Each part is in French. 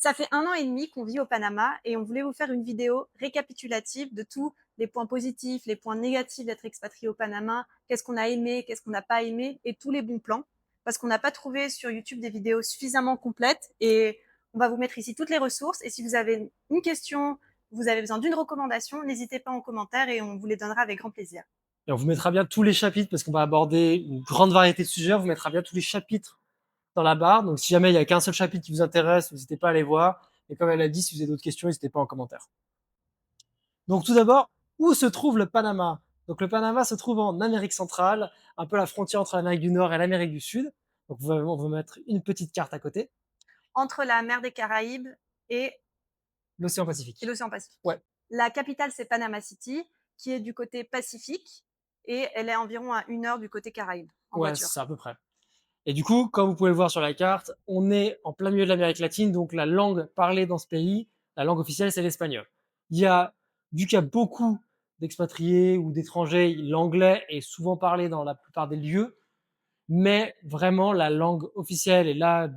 Ça fait 1 an et demi qu'on vit au Panama et on voulait vous faire une vidéo récapitulative de tous les points positifs, les points négatifs d'être expatrié au Panama, qu'est-ce qu'on a aimé, qu'est-ce qu'on n'a pas aimé et tous les bons plans. Parce qu'on n'a pas trouvé sur YouTube des vidéos suffisamment complètes et on va vous mettre ici toutes les ressources. Et si vous avez une question, vous avez besoin d'une recommandation, n'hésitez pas en commentaire et on vous les donnera avec grand plaisir. Et on vous mettra bien tous les chapitres parce qu'on va aborder une grande variété de sujets. On vous mettra bien tous les chapitres dans la barre. Donc, si jamais il n'y a qu'un seul chapitre qui vous intéresse, n'hésitez pas à aller voir. Et comme elle a dit, si vous avez d'autres questions, n'hésitez pas en commentaire. Donc, tout d'abord, où se trouve le Panama? Donc, le Panama se trouve en Amérique centrale, un peu la frontière entre l'Amérique du Nord et l'Amérique du Sud. Donc, on va mettre une petite carte à côté. Entre la mer des Caraïbes et L'océan Pacifique. l'océan Pacifique. Ouais. La capitale, c'est Panama City, qui est du côté Pacifique, et elle est environ à 1 heure du côté Caraïbes, en Ouais, voiture. c'est à peu près. Et du coup, comme vous pouvez le voir sur la carte, on est en plein milieu de l'Amérique latine, donc la langue parlée dans ce pays, la langue officielle, c'est l'espagnol. Vu qu'il y a beaucoup d'expatriés ou d'étrangers, l'anglais est souvent parlé dans la plupart des lieux, mais vraiment la langue officielle et la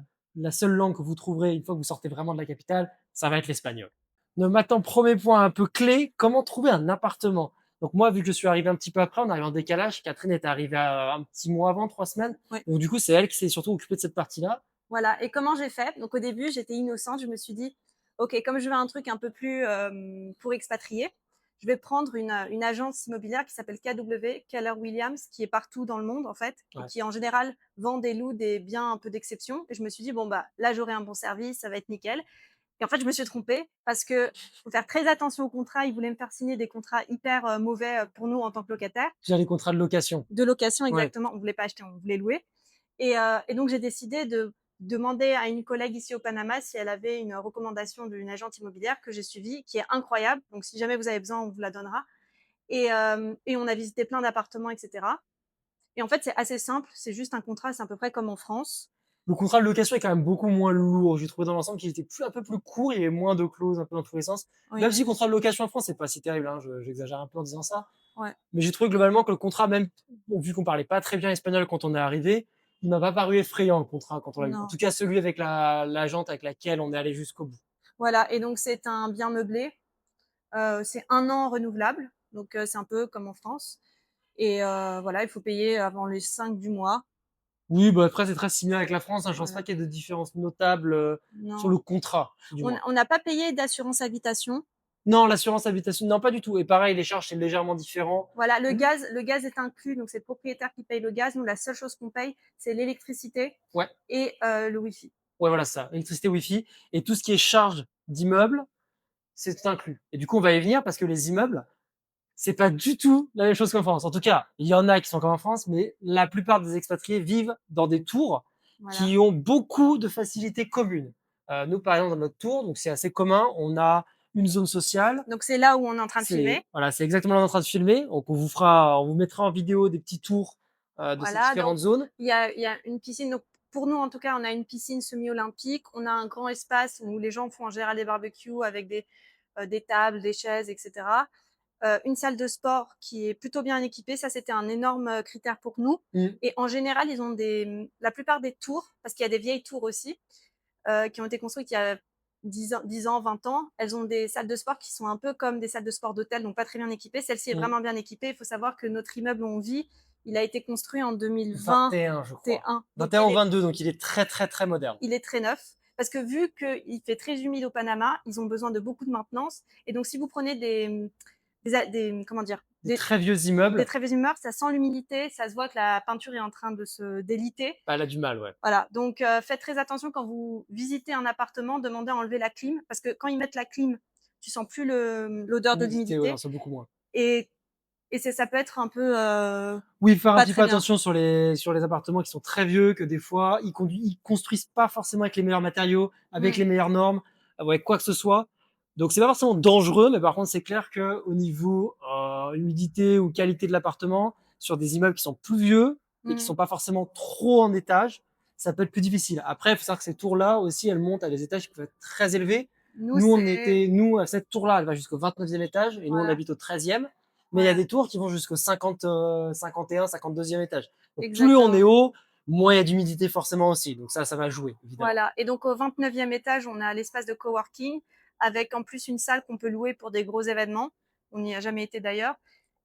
seule langue que vous trouverez une fois que vous sortez vraiment de la capitale, ça va être l'espagnol. Donc maintenant, premier point un peu clé, comment trouver un appartement? Donc moi, vu que je suis arrivé un petit peu après, on arrive en décalage. Catherine est arrivée un petit mois avant, 3 semaines. Oui. Donc du coup, c'est elle qui s'est surtout occupée de cette partie-là. Voilà. Et comment j'ai fait? Donc au début, j'étais innocente. Je me suis dit, ok, comme je veux un truc un peu plus pour expatrier, je vais prendre une agence immobilière qui s'appelle KW, Keller Williams, qui est partout dans le monde en fait, et Ouais. qui en général vend des lots, des biens un peu d'exception. Et je me suis dit, bon bah là j'aurai un bon service, ça va être nickel. Et en fait, je me suis trompée parce que faut faire très attention aux contrats. Ils voulaient me faire signer des contrats hyper mauvais pour nous en tant que locataires. J'ai les contrats de location. De location, Ouais. exactement. On voulait pas acheter, on voulait louer. Et donc, j'ai décidé de demander à une collègue ici au Panama si elle avait une recommandation d'une agente immobilière que j'ai suivie, qui est incroyable. Donc, si jamais vous avez besoin, on vous la donnera. Et on a visité plein d'appartements, etc. Et en fait, c'est assez simple. C'est juste un contrat. C'est à peu près comme en France. Le contrat de location est quand même beaucoup moins lourd. J'ai trouvé dans l'ensemble qu'il était un peu plus court, il y avait moins de clauses un peu dans tous les sens. Oui. Même si le contrat de location en France, c'est pas si terrible, hein, j'exagère un peu en disant ça. Ouais. Mais j'ai trouvé globalement que le contrat, même vu qu'on parlait pas très bien espagnol quand on est arrivé, il m'a pas paru effrayant le contrat quand on l'a vu. En tout cas, celui avec l'agente avec laquelle on est allé jusqu'au bout. Voilà. Et donc, c'est un bien meublé. C'est 1 an renouvelable. Donc, c'est un peu comme en France. Et voilà, il faut payer avant les 5 du mois. Oui, bah après, c'est très similaire avec la France. Hein. Je pense Voilà. pas qu'il y ait de différence notable sur le contrat, du moins. On n'a pas payé d'assurance habitation. Non, l'assurance habitation, non, pas du tout. Et pareil, les charges, c'est légèrement différent. Voilà, le gaz est inclus, donc c'est le propriétaire qui paye le gaz. Nous, la seule chose qu'on paye, c'est l'électricité Ouais. et le Wi-Fi. Ouais, voilà ça. Électricité, Wi-Fi. Et tout ce qui est charge d'immeuble, c'est inclus. Et du coup, on va y venir parce que les immeubles, c'est pas du tout la même chose qu'en France. En tout cas, il y en a qui sont comme en France, mais la plupart des expatriés vivent dans des tours qui ont beaucoup de facilités communes. Nous, par exemple, dans notre tour, donc c'est assez commun, on a une zone sociale. Donc c'est là où on est en train de filmer. Voilà, c'est exactement là où on est en train de filmer. Donc on vous mettra en vidéo des petits tours de ces différentes zones. Il y a une piscine. Donc pour nous, en tout cas, on a une piscine semi-olympique. On a un grand espace où les gens font en général des barbecues avec des tables, des chaises, etc. Une salle de sport qui est plutôt bien équipée. Ça, c'était un énorme critère pour nous. Et en général, ils ont la plupart des tours, parce qu'il y a des vieilles tours aussi, qui ont été construites il y a 10 ans, 20 ans. Elles ont des salles de sport qui sont un peu comme des salles de sport d'hôtel, donc pas très bien équipées. Celle-ci est vraiment bien équipée. Il faut savoir que notre immeuble où on vit, il a été construit en 2021, je crois. 21 ou 22, donc il est très, très, très moderne. Il est très neuf. Parce que vu qu'il fait très humide au Panama, ils ont besoin de beaucoup de maintenance. Et donc, si vous prenez des très vieux immeubles. Des très vieux immeubles, ça sent l'humidité, ça se voit que la peinture est en train de se déliter. Elle a du mal, ouais. Voilà, donc faites très attention quand vous visitez un appartement, demandez à enlever la clim, parce que quand ils mettent la clim, tu sens plus l'odeur de l'humidité. Ouais, c'est beaucoup moins. Et ça peut être un peu. Oui, faire un petit peu attention sur les appartements qui sont très vieux, que des fois ils construisent pas forcément avec les meilleurs matériaux, avec les meilleures normes, avec quoi que ce soit. Donc c'est pas forcément dangereux, mais par contre c'est clair que au niveau humidité ou qualité de l'appartement, sur des immeubles qui sont plus vieux et qui sont pas forcément trop en étage, ça peut être plus difficile. Après, il faut savoir que ces tours-là aussi, elles montent à des étages qui peuvent être très élevés. Nous, à cette tour-là, elle va jusqu'au 29e étage et nous on habite au 13e. Mais il y a des tours qui vont jusqu'au 51, 52e étage. Donc plus on est haut, moins il y a d'humidité forcément aussi. Donc ça va jouer, évidemment. Voilà. Et donc au 29e étage, on a l'espace de coworking avec en plus une salle qu'on peut louer pour des gros événements. On n'y a jamais été d'ailleurs.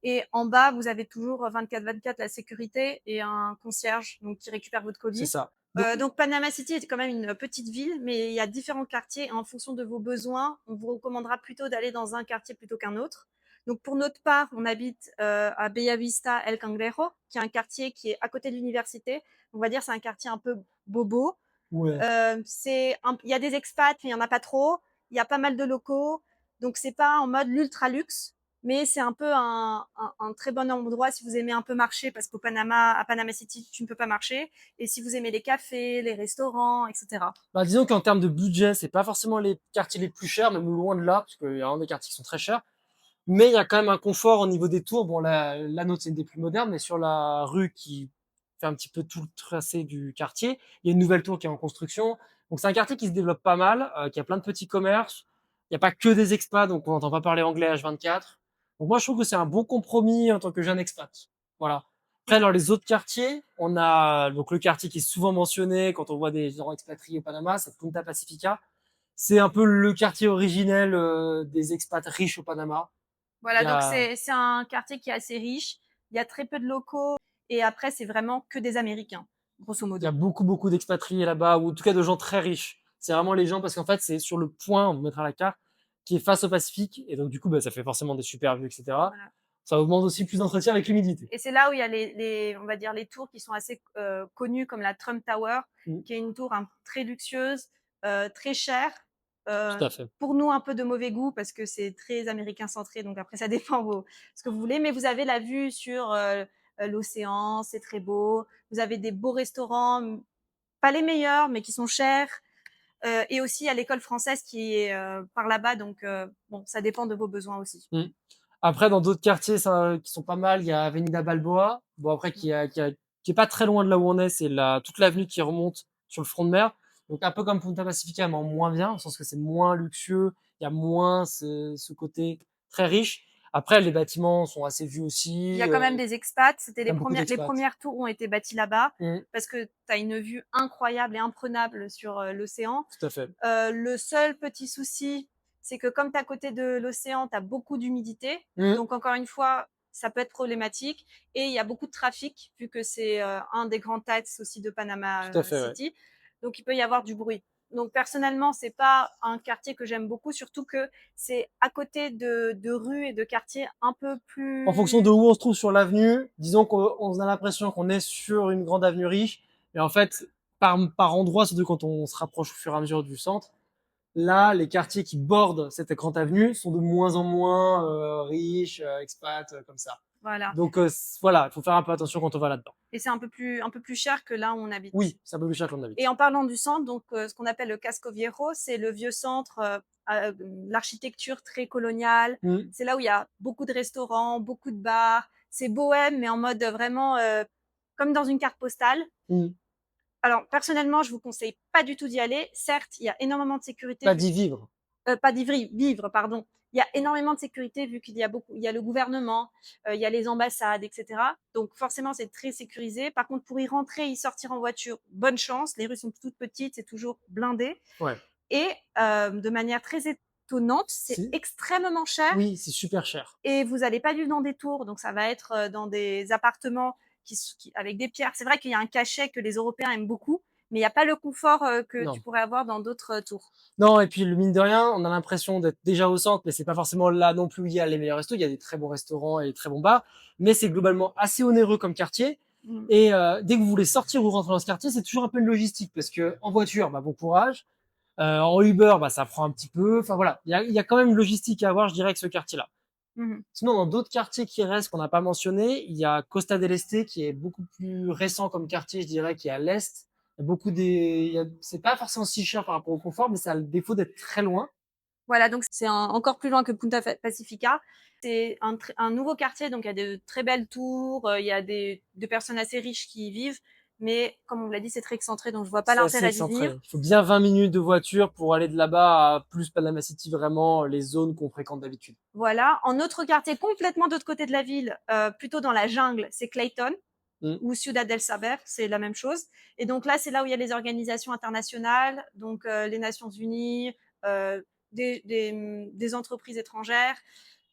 Et en bas, vous avez toujours 24/24 la sécurité et un concierge donc qui récupère votre C'est colis. ça. Donc, Donc Panama City est quand même une petite ville, mais il y a différents quartiers et en fonction de vos besoins, on vous recommandera plutôt d'aller dans un quartier plutôt qu'un autre. Donc pour notre part, on habite à Bellavista El Cangrejo, qui est un quartier qui est à côté de l'université. On va dire c'est un quartier un peu bobo. ouais. Il y a des expats, mais il y en a pas trop. Il y a pas mal de locaux, donc c'est pas en mode l'ultra luxe, mais c'est un peu un très bon endroit si vous aimez un peu marcher, parce à Panama City, tu ne peux pas marcher. Et si vous aimez les cafés, les restaurants, etc. Bah, disons qu'en termes de budget, c'est pas forcément les quartiers les plus chers, même loin de là, parce qu'il y a un des quartiers qui sont très chers. Mais il y a quand même un confort au niveau des tours. Bon, la nôtre, c'est une des plus modernes, mais sur la rue qui fait un petit peu tout le tracé du quartier, il y a une nouvelle tour qui est en construction. Donc, c'est un quartier qui se développe pas mal, qui a plein de petits commerces. Il n'y a pas que des expats, donc on n'entend pas parler anglais H24. Donc, moi, je trouve que c'est un bon compromis en tant que jeune expat. Voilà. Après, dans les autres quartiers, on a donc le quartier qui est souvent mentionné quand on voit des gens expatriés au Panama, c'est Punta Pacifica. C'est un peu le quartier originel des expats riches au Panama. Il Voilà, y donc a, c'est un quartier qui est assez riche. Il y a très peu de locaux et après, c'est vraiment que des Américains, grosso il y a modo. beaucoup d'expatriés là-bas, ou en tout cas de gens très riches. C'est vraiment les gens, parce qu'en fait, c'est sur le point, on vous mettra la carte, qui est face au Pacifique. Et donc, du coup, bah, ça fait forcément des super vues, etc. Voilà. Ça demande aussi plus d'entretien avec l'humidité. Et c'est là où il y a on va dire, les tours qui sont assez connues, comme la Trump Tower, Mm, qui est une tour très luxueuse, très chère. tout à fait. Pour nous, un peu de mauvais goût parce que c'est très américain centré. Donc après, ça dépend ce que vous voulez. Mais vous avez la vue sur l'océan, c'est très beau. Vous avez des beaux restaurants, pas les meilleurs, mais qui sont chers. Et aussi à l'école française qui est par là-bas. Donc bon, ça dépend de vos besoins aussi. Mm. Après, dans d'autres quartiers qui sont pas mal, il y a Avenida Balboa. Bon, après, qui est pas très loin de là où on est, c'est toute l'avenue qui remonte sur le front de mer. Donc, un peu comme Punta Pacifica, mais en moins bien, au sens que c'est moins luxueux, il y a moins ce côté très riche. Après, les bâtiments sont assez vus Il y a aussi, quand même des expats. C'était il y a beaucoup les d'expats. premières tours ont été bâties là-bas Mm, parce que tu as une vue incroyable et imprenable sur l'océan. tout à fait. Le seul petit souci, c'est que comme tu es à côté de l'océan, tu as beaucoup d'humidité. Mm, Donc, encore une fois, ça peut être problématique. Et il y a beaucoup de trafic, vu que c'est un des grands axes aussi de Panama tout à fait, ouais. City. Donc, il peut y avoir du bruit. Donc, personnellement, c'est pas un quartier que j'aime beaucoup, surtout que c'est à côté de rues et de quartiers un peu En fonction de plus. où on se trouve sur l'avenue, disons qu'on a l'impression qu'on est sur une grande avenue riche, mais en fait, par endroits, surtout quand on se rapproche au fur et à mesure du centre, là, les quartiers qui bordent cette grande avenue sont de moins en moins riches, expats, comme ça. Voilà. Donc voilà, il faut faire un peu attention quand on va là-dedans. Et c'est un peu plus cher que là où on habite. Oui, c'est un peu plus cher qu'on Et habite. en parlant du centre, donc ce qu'on appelle le Casco Viejo, c'est le vieux centre, l'architecture très coloniale. Mm, C'est là où il y a beaucoup de restaurants, beaucoup de bars. C'est bohème, mais en mode vraiment comme dans une carte postale. mm. Alors personnellement, je vous conseille pas du tout d'y aller. Certes, il y a énormément de sécurité Pas vu d'y vivre. pas d'ivry, vivre, pardon. Il y a énormément de sécurité vu qu'il y a beaucoup, il y a le gouvernement, il y a les ambassades, etc. Donc forcément, c'est très sécurisé. Par contre, pour y rentrer, y sortir en voiture, bonne chance. Les rues sont toutes petites, c'est toujours blindé. Ouais. Et de manière très étonnante, c'est C'est- extrêmement cher Oui, c'est super cher. et vous n'allez pas vivre dans des tours. Donc ça va être dans des appartements avec des pierres. C'est vrai qu'il y a un cachet que les Européens aiment beaucoup, mais il n'y a pas le confort que tu Non. pourrais avoir dans d'autres tours. Non, et puis le mine de rien, on a l'impression d'être déjà au centre, mais c'est pas forcément là non plus où il y a les meilleurs restos. Il y a des très bons restaurants et des très bons bars, mais c'est globalement assez onéreux comme quartier. Mm. Et dès que vous voulez sortir ou rentrer dans ce quartier, c'est toujours un peu une logistique, parce que en voiture, bah, bon courage. En Uber, bah, ça prend un petit peu. Enfin voilà, il y a quand même une logistique à avoir, je dirais, avec ce quartier-là. Mm. Sinon, dans d'autres quartiers qui restent, qu'on n'a pas mentionné, il y a Costa del Este, qui est beaucoup plus récent comme quartier, je dirais, qui est à l'est. Il y a c'est pas forcément si cher par rapport au confort, mais ça a le défaut d'être très loin. Voilà, donc c'est encore plus loin que Punta Pacifica. C'est un nouveau quartier, donc il y a de très belles tours, il y a des personnes assez riches qui y vivent, mais comme on l'a dit, c'est très excentré, donc je vois pas C'est assez l'intérêt d'y excentré. vivre. Il faut bien 20 minutes de voiture pour aller de là-bas à plus Panama City, vraiment les zones qu'on fréquente d'habitude. Voilà. En autre quartier, complètement de l'autre côté de la ville, plutôt dans la jungle, c'est Clayton. Mmh. ou Ciudad del Saber, c'est la même chose. Et donc là, c'est là où il y a les organisations internationales, donc les Nations Unies, des entreprises étrangères.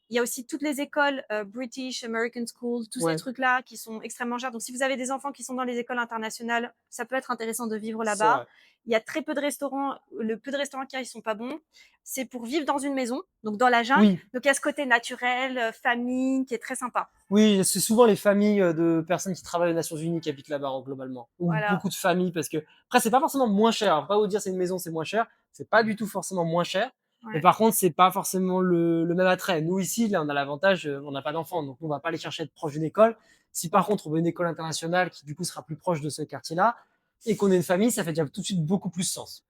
Il y a aussi toutes les écoles British, American School, tous ces Ouais, trucs-là qui sont extrêmement chers. Donc, si vous avez des enfants qui sont dans les écoles internationales, ça peut être intéressant de vivre c'est là-bas. vrai. Il y a très peu de restaurants. Le peu de restaurants qu'il y a, ils sont pas bons. C'est pour vivre dans une maison, donc dans la jungle. Oui, Donc, il y a ce côté naturel, famille, qui est très sympa. oui, c'est souvent les familles de personnes qui travaillent aux Nations Unies qui habitent là-bas, globalement. Ou Voilà. beaucoup de familles, parce que après, c'est pas forcément moins cher. On va pas vous dire c'est une maison, c'est moins cher. C'est pas du tout forcément moins cher. Mais Ouais. par contre, c'est pas forcément le même attrait. Nous, ici, là, on a l'avantage, on n'a pas d'enfants, donc on va pas aller chercher à être proche d'une école. Si par contre, on veut une école internationale qui, du coup, sera plus proche de ce quartier-là, et qu'on ait une famille, ça fait déjà tout de suite beaucoup plus sens.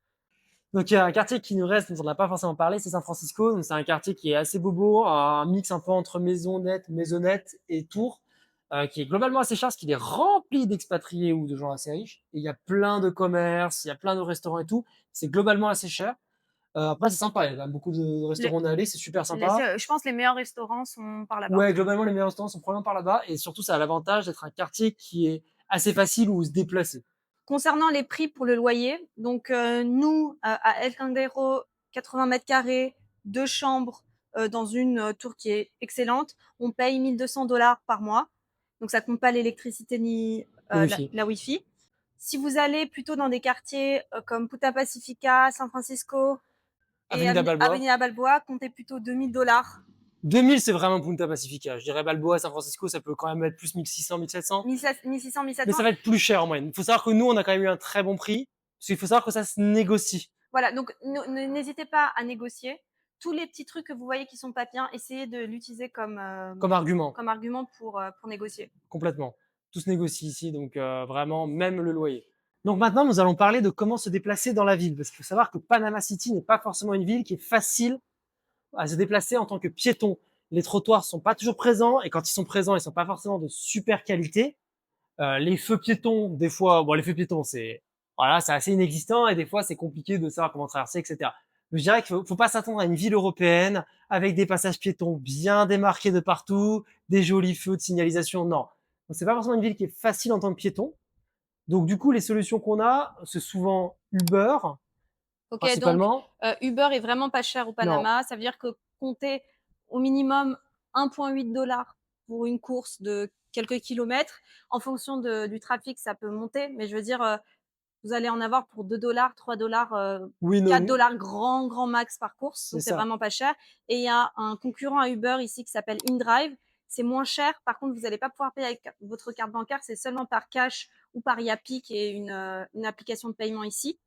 Donc il y a un quartier qui nous reste, dont on n'a pas forcément parlé, c'est San Francisco. Donc c'est un quartier qui est assez bobo, un mix un peu entre maisonnette et tours, qui est globalement assez cher parce qu'il est rempli d'expatriés ou de gens assez riches. Et il y a plein de commerces, il y a plein de restaurants et tout. C'est globalement assez cher. Après c'est sympa, il y a quand même beaucoup de Le- restaurants d'aller, c'est super sympa. je pense que les meilleurs restaurants sont par là-bas. Ouais, globalement les meilleurs restaurants sont probablement par là-bas et surtout ça a l'avantage d'être un quartier qui est assez facile où se déplacer. Concernant les prix pour le loyer, donc nous, à El Cangrejero, 80 mètres carrés, deux chambres dans une tour qui est excellente, on paye 1200 $ par mois. Donc ça compte pas l'électricité ni Le wifi. la Wi-Fi. Si vous allez plutôt dans des quartiers comme Punta Pacifica, San Francisco et Avenida Balboa. Avenida Balboa, comptez plutôt 2000 $. 2000, c'est vraiment Punta Pacifica. Je dirais Balboa, San Francisco, ça peut quand même être plus 1600, 1700. 1600, Mais 1700. ça va être plus cher en moyenne. Il faut savoir que nous, on a quand même eu un très bon prix. Parce qu'il faut savoir que ça se négocie Voilà, donc n'hésitez pas à négocier. Tous les petits trucs que vous voyez qui sont pas bien, essayez de l'utiliser comme argument, comme argument pour négocier. complètement. Tout se négocie ici, donc vraiment, même le loyer. Donc maintenant, nous allons parler de comment se déplacer dans la ville. Parce qu'il faut savoir que Panama City n'est pas forcément une ville qui est facile à se déplacer en tant que piéton. Les trottoirs sont pas toujours présents, et quand ils sont présents, ils sont pas forcément de super qualité. Les feux piétons, des fois, bon, les feux piétons, c'est voilà, c'est assez inexistant et des fois, c'est compliqué de savoir comment traverser, etc. Mais je dirais qu'il faut pas s'attendre à une ville européenne avec des passages piétons bien démarqués de partout, des jolis feux de signalisation. Non, donc c'est pas forcément une ville qui est facile en tant que piéton. Donc du coup, les solutions qu'on a, c'est souvent Uber, Ok, donc principalement. Uber est vraiment pas cher au Non, Panama. Ça veut dire que comptez au minimum 1,8 $ pour une course de quelques kilomètres. En fonction du trafic, ça peut monter, mais je veux dire, vous allez en avoir pour 2 $, 3 $, oui, 4 non, grand max par course, c'est donc c'est ça. vraiment pas cher. Et il y a un concurrent à Uber ici qui s'appelle InDrive. C'est moins cher, par contre, vous n'allez pas pouvoir payer avec votre carte bancaire, c'est seulement par cash ou par Yapi, qui est une application de paiement ici.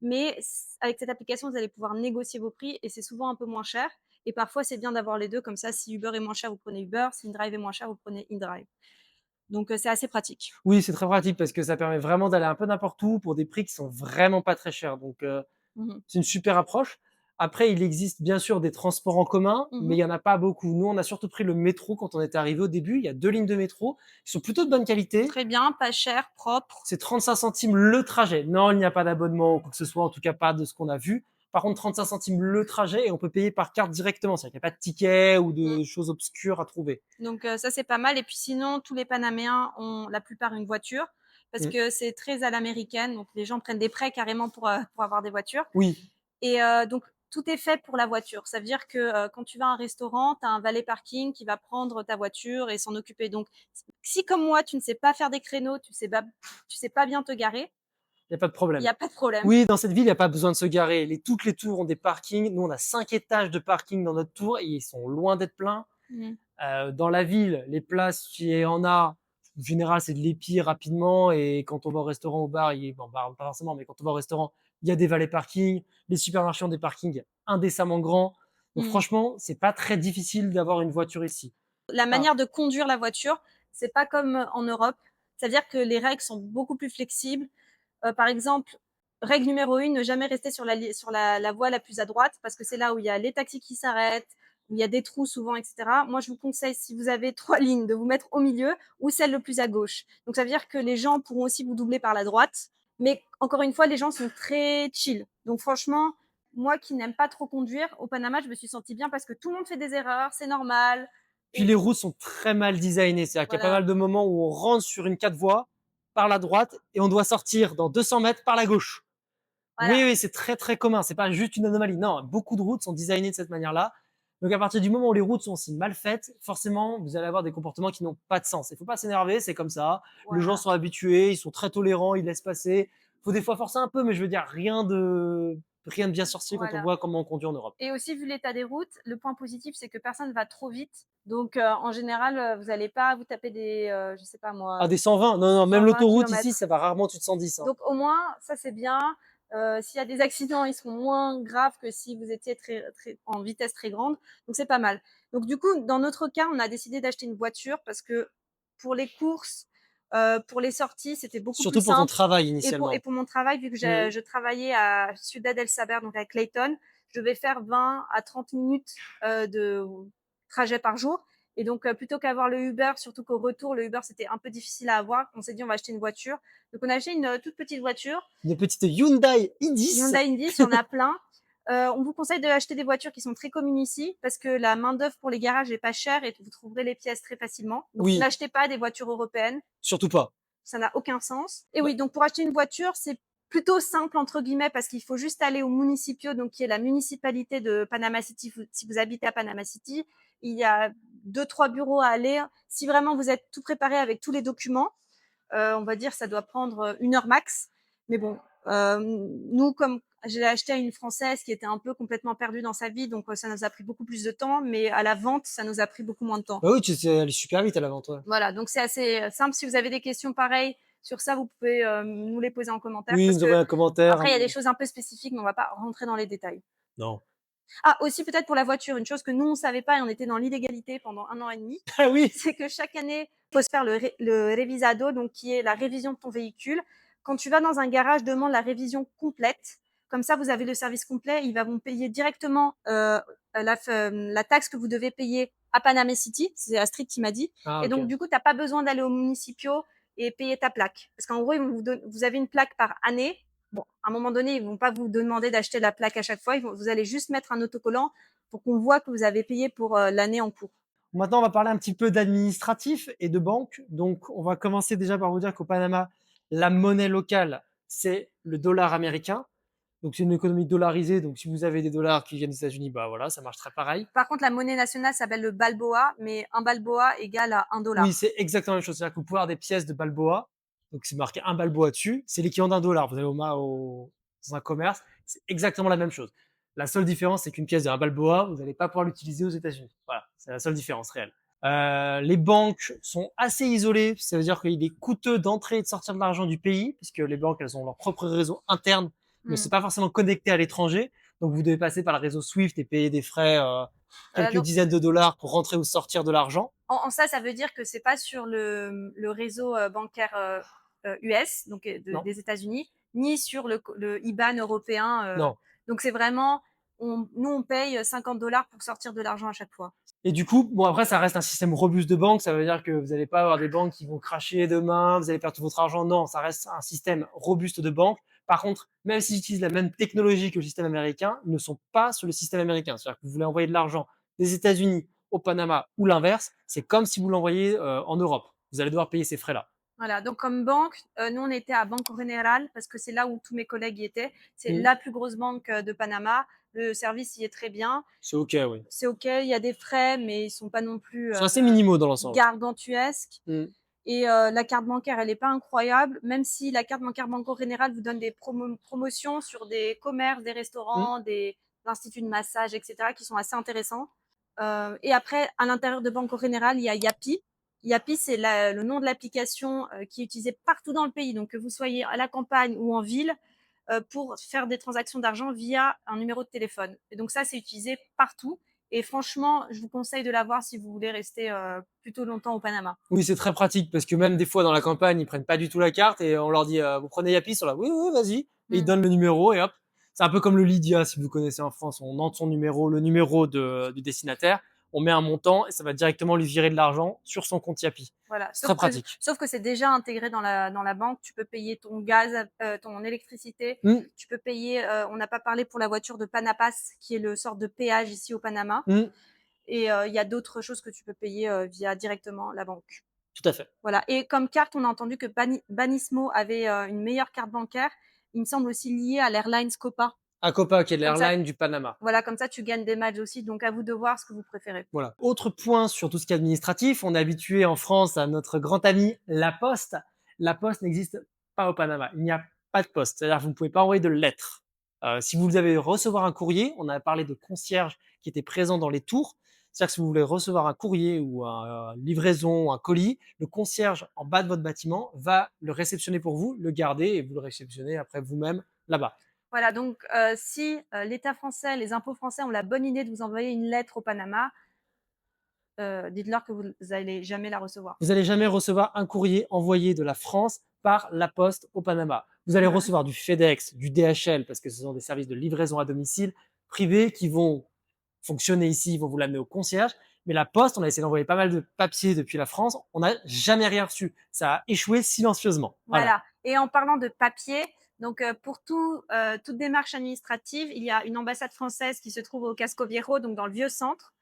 Mais avec cette application, vous allez pouvoir négocier vos prix et c'est souvent un peu moins cher. Et parfois, c'est bien d'avoir les deux, comme ça, si Uber est moins cher, vous prenez Uber, si InDrive est moins cher, vous prenez InDrive. Donc, c'est assez pratique. Oui, c'est très pratique parce que ça permet vraiment d'aller un peu n'importe où pour des prix qui sont vraiment pas très chers. Donc, Mhm. c'est une super approche. Après, il existe bien sûr des transports en commun, mais il Mhm. y en a pas beaucoup. Nous, on a surtout pris le métro quand on était arrivé au début. Il y a 2 lignes de métro qui sont plutôt de bonne qualité. Très bien, pas cher, propre. C'est 35 centimes le trajet. Non, il n'y a pas d'abonnement ou quoi que ce soit, en tout cas pas de ce qu'on a vu. Par contre, 35 centimes le trajet et on peut payer par carte directement. C'est-à-dire qu'il n'y a pas de ticket ou Mm. de choses obscures à trouver. Donc ça, c'est pas mal. Et puis sinon, tous les Panaméens ont la plupart une voiture parce Mm. que c'est très à l'américaine. Donc les gens prennent des prêts carrément pour avoir des voitures. Oui, Et donc tout est fait pour la voiture. Ça veut dire que quand tu vas à un restaurant, tu as un valet parking qui va prendre ta voiture et s'en occuper. Donc si comme moi, tu ne sais pas faire des créneaux, tu sais pas bien te garer, il n'y a pas de il problème. n'y a pas de problème. Oui, dans cette ville, il n'y a pas besoin de se garer. Toutes les tours ont des parkings. Nous, on a 5 étages de parking dans notre tour et ils sont loin d'être pleins. Mm. Dans la ville, les places qui en a, en général, c'est de l'épi rapidement. Et quand on va au restaurant, au bar, bon, bar, pas forcément, mais quand on va au restaurant, il y a des valets parking. Les supermarchés ont des parkings indécemment grands. Donc Mm. franchement, c'est pas très difficile d'avoir une voiture ici. La Ah, manière de conduire la voiture, c'est pas comme en Europe. C'est-à-dire que les règles sont beaucoup plus flexibles. Par exemple, règle numéro 1, ne jamais rester sur la voie la plus à droite parce que c'est là où il y a les taxis qui s'arrêtent, où il y a des trous souvent, etc. Moi, je vous conseille, si vous avez 3 lignes, de vous mettre au milieu ou celle le plus à gauche. Donc, ça veut dire que les gens pourront aussi vous doubler par la droite. Mais encore une fois, les gens sont très chill. Donc, franchement, moi qui n'aime pas trop conduire, au Panama, je me suis sentie bien parce que tout le monde fait des erreurs, c'est normal. Puis Et les routes sont très mal designées. C'est-à-dire qu'il y a pas voilà, mal de moments où on rentre sur une 4 voies par la droite et on doit sortir dans 200 mètres par la gauche. voilà. Oui, oui, c'est très très commun. C'est pas juste une anomalie. Non, beaucoup de routes sont designées de cette manière-là. Donc à partir du moment où les routes sont aussi mal faites, forcément, vous allez avoir des comportements qui n'ont pas de sens. Il faut pas s'énerver, c'est comme ça. Les gens Voilà, sont habitués, ils sont très tolérants, ils laissent passer. Faut des fois forcer un peu, mais je veux dire rien de bien sorcier quand on voilà. voit comment on conduit en Europe. Et aussi, vu l'état des routes, le point positif, c'est que personne va trop vite. Donc, en général, vous allez pas vous taper des, je sais pas Ah, moi, des 120? Non, non, même 120 l'autoroute ici, kilomètres. ça va rarement au-dessus de 110, hein. Donc au moins, ça c'est bien. S'il y a des accidents, ils seront moins graves que si vous étiez en vitesse très grande. Donc c'est pas mal. Donc du coup, dans notre cas, on a décidé d'acheter une voiture parce que pour les courses, pour les sorties, c'était beaucoup plus Surtout pour ton simple. travail Et initialement. pour mon travail, vu que Mmh. je travaillais à Ciudad El Saber, donc à Clayton, je devais faire 20 à 30 minutes de trajet par jour. Et donc, plutôt qu'avoir le Uber, surtout qu'au retour, le Uber, c'était un peu difficile à avoir, on s'est dit, on va acheter une voiture. Donc, on a acheté une toute petite voiture. Une petite Hyundai i10. Hyundai Indis, il y en a plein. On vous conseille d'acheter des voitures qui sont très communes ici parce que la main-d'œuvre pour les garages est pas chère et vous trouverez les pièces très facilement. Donc, Oui, n'achetez pas des voitures européennes, surtout pas. ça n'a aucun sens. Et Bah, oui, donc pour acheter une voiture, c'est plutôt simple entre guillemets parce qu'il faut juste aller au municipio, donc qui est la municipalité de Panama City. Si vous habitez à Panama City, il y a deux trois bureaux à aller. Si vraiment vous êtes tout préparé avec tous les documents, on va dire ça doit prendre 1 heure max. Mais bon, nous comme j'ai acheté à une Française qui était un peu complètement perdue dans sa vie, donc ça nous a pris beaucoup plus de temps, mais à la vente, ça nous a pris beaucoup moins de temps. bah oui, tu sais aller super vite à l'avant, toi. Voilà, donc c'est assez simple. Si vous avez des questions pareilles sur ça, vous pouvez nous les poser en commentaire Oui, parce nous que envoyer un commentaire. après il y a des choses un peu spécifiques, mais on va pas rentrer dans les détails. Non. Ah, aussi peut-être pour la voiture, une chose que nous on savait pas et on était dans l'illégalité pendant 1 an et demi, Ah oui! c'est que chaque année, il faut se faire le revisado, donc qui est la révision de ton véhicule. Quand tu vas dans un garage, demande la révision complète. Comme ça, vous avez le service complet. Ils vont payer directement la taxe que vous devez payer à Panama City. C'est Astrid qui m'a dit. Ah Et donc, OK. du coup, tu n'as pas besoin d'aller au municipio et payer ta plaque. Parce qu'en gros, vous avez une plaque par année. Bon, à un moment donné, ils vont pas vous demander d'acheter la plaque à chaque fois. Vous allez juste mettre un autocollant pour qu'on voit que vous avez payé pour l'année en cours. Maintenant, on va parler un petit peu d'administratif et de banque. Donc, on va commencer déjà par vous dire qu'au Panama, la monnaie locale, c'est le dollar américain. Donc, c'est une économie dollarisée. Donc, si vous avez des dollars qui viennent des États-Unis, bah voilà, ça marche très pareil. Par contre, la monnaie nationale s'appelle le balboa, mais un balboa égale à 1 dollar. Oui, c'est exactement la même chose. C'est-à-dire que vous pouvez avoir des pièces de Balboa. Donc, c'est marqué un Balboa dessus. C'est l'équivalent d'un dollar. Vous allez dans un commerce. C'est exactement la même chose. La seule différence, c'est qu'une pièce d'un Balboa, vous n'allez pas pouvoir l'utiliser aux États-Unis. Voilà. C'est la seule différence réelle. Les banques sont assez isolées. Ça veut dire qu'il est coûteux d'entrer et de sortir de l'argent du pays, puisque les banques, elles ont leur propre réseau interne, mais Hmm. c'est pas forcément connecté à l'étranger. Donc, vous devez passer par le réseau Swift et payer des frais, quelques Donc, dizaines de dollars pour rentrer ou sortir de l'argent. en ça, ça veut dire que c'est pas sur le réseau bancaire US, donc Non, des États-Unis, ni sur le IBAN européen. non. Donc, c'est vraiment, nous, on paye 50 $ pour sortir de l'argent à chaque fois. Et du coup, bon après, ça reste un système robuste de banque. Ça veut dire que vous n'allez pas avoir des banques qui vont cracher demain, vous allez perdre tout votre argent. Non, ça reste un système robuste de banque. Par contre, même s'ils utilisent la même technologie que le système américain, ils ne sont pas sur le système américain. C'est-à-dire que vous voulez envoyer de l'argent des États-Unis au Panama ou l'inverse, c'est comme si vous l'envoyez en Europe. Vous allez devoir payer ces frais-là. Voilà, donc comme banque, nous on était à Banco General parce que c'est là où tous mes collègues y étaient. C'est Mmh. la plus grosse banque de Panama. Le service y est très bien. C'est OK, oui. C'est OK, il y a des frais, mais ils sont pas non plus Ils sont assez minimaux dans l'ensemble. gargantuesques. Mmh. Et la carte bancaire, elle est pas incroyable, même si la carte bancaire Banco General vous donne des promotions sur des commerces, des Mmh. restaurants, des instituts de massage, etc., qui sont assez intéressants. Et après, à l'intérieur de Banco General, il y a Yapi. Yapi, c'est le nom de l'application qui est utilisée partout dans le pays. Donc, que vous soyez à la campagne ou en ville, pour faire des transactions d'argent via un numéro de téléphone. Et donc ça, c'est utilisé partout. Et franchement, je vous conseille de l'avoir si vous voulez rester plutôt longtemps au Panama. Oui, c'est très pratique parce que même des fois dans la campagne, ils prennent pas du tout la carte et on leur dit vous prenez Yapi, ils sont là oui oui vas-y et ils Mm. donnent le numéro et hop. C'est un peu comme le Lydia si vous connaissez en France, on entre son numéro, le numéro du destinataire, on met un montant et ça va directement lui virer de l'argent sur son compte Yapi. Voilà. C'est très pratique. Sauf que c'est déjà intégré dans la banque. Tu peux payer ton gaz, ton électricité. Mmh, Tu peux payer. On n'a pas parlé pour la voiture de Panapas, qui est le sort de péage ici au Panama. mmh. et il y a d'autres choses que tu peux payer, via directement la banque. Tout à fait. Voilà, et comme carte, on a entendu que Banismo avait, une meilleure carte bancaire, il me semble aussi liée à l'airlines Copa. Acopa, qui est Comme ça l'airline du Panama. voilà, comme ça tu gagnes des matchs aussi, donc à vous de voir ce que vous préférez. Voilà. Autre point sur tout ce qui est administratif, on est habitué en France à notre grand ami La Poste. La Poste n'existe pas au Panama. Il n'y a pas de poste. C'est-à-dire que vous ne pouvez pas envoyer de lettres. Si vous avez recevoir un courrier, on a parlé de concierges qui étaient présents dans les tours. C'est-à-dire que si vous voulez recevoir un courrier ou une livraison, un colis, le concierge en bas de votre bâtiment va le réceptionner pour vous, le garder et vous le réceptionnez après vous-même là-bas. Voilà, donc si, l'État français, les impôts français ont la bonne idée de vous envoyer une lettre au Panama, dites-leur que vous allez jamais la recevoir. Vous n'allez jamais recevoir un courrier envoyé de la France par la Poste au Panama. Vous allez Ouais. recevoir du FedEx, du DHL, parce que ce sont des services de livraison à domicile privés qui vont fonctionner ici, ils vont vous l'amener au concierge. Mais la Poste, on a essayé d'envoyer pas mal de papiers depuis la France, on n'a jamais rien reçu. Ça a échoué silencieusement. Voilà. Voilà, et en parlant de papier, donc pour toute démarche administrative, il y a une ambassade française qui se trouve au Casco Viejo, donc dans le vieux centre.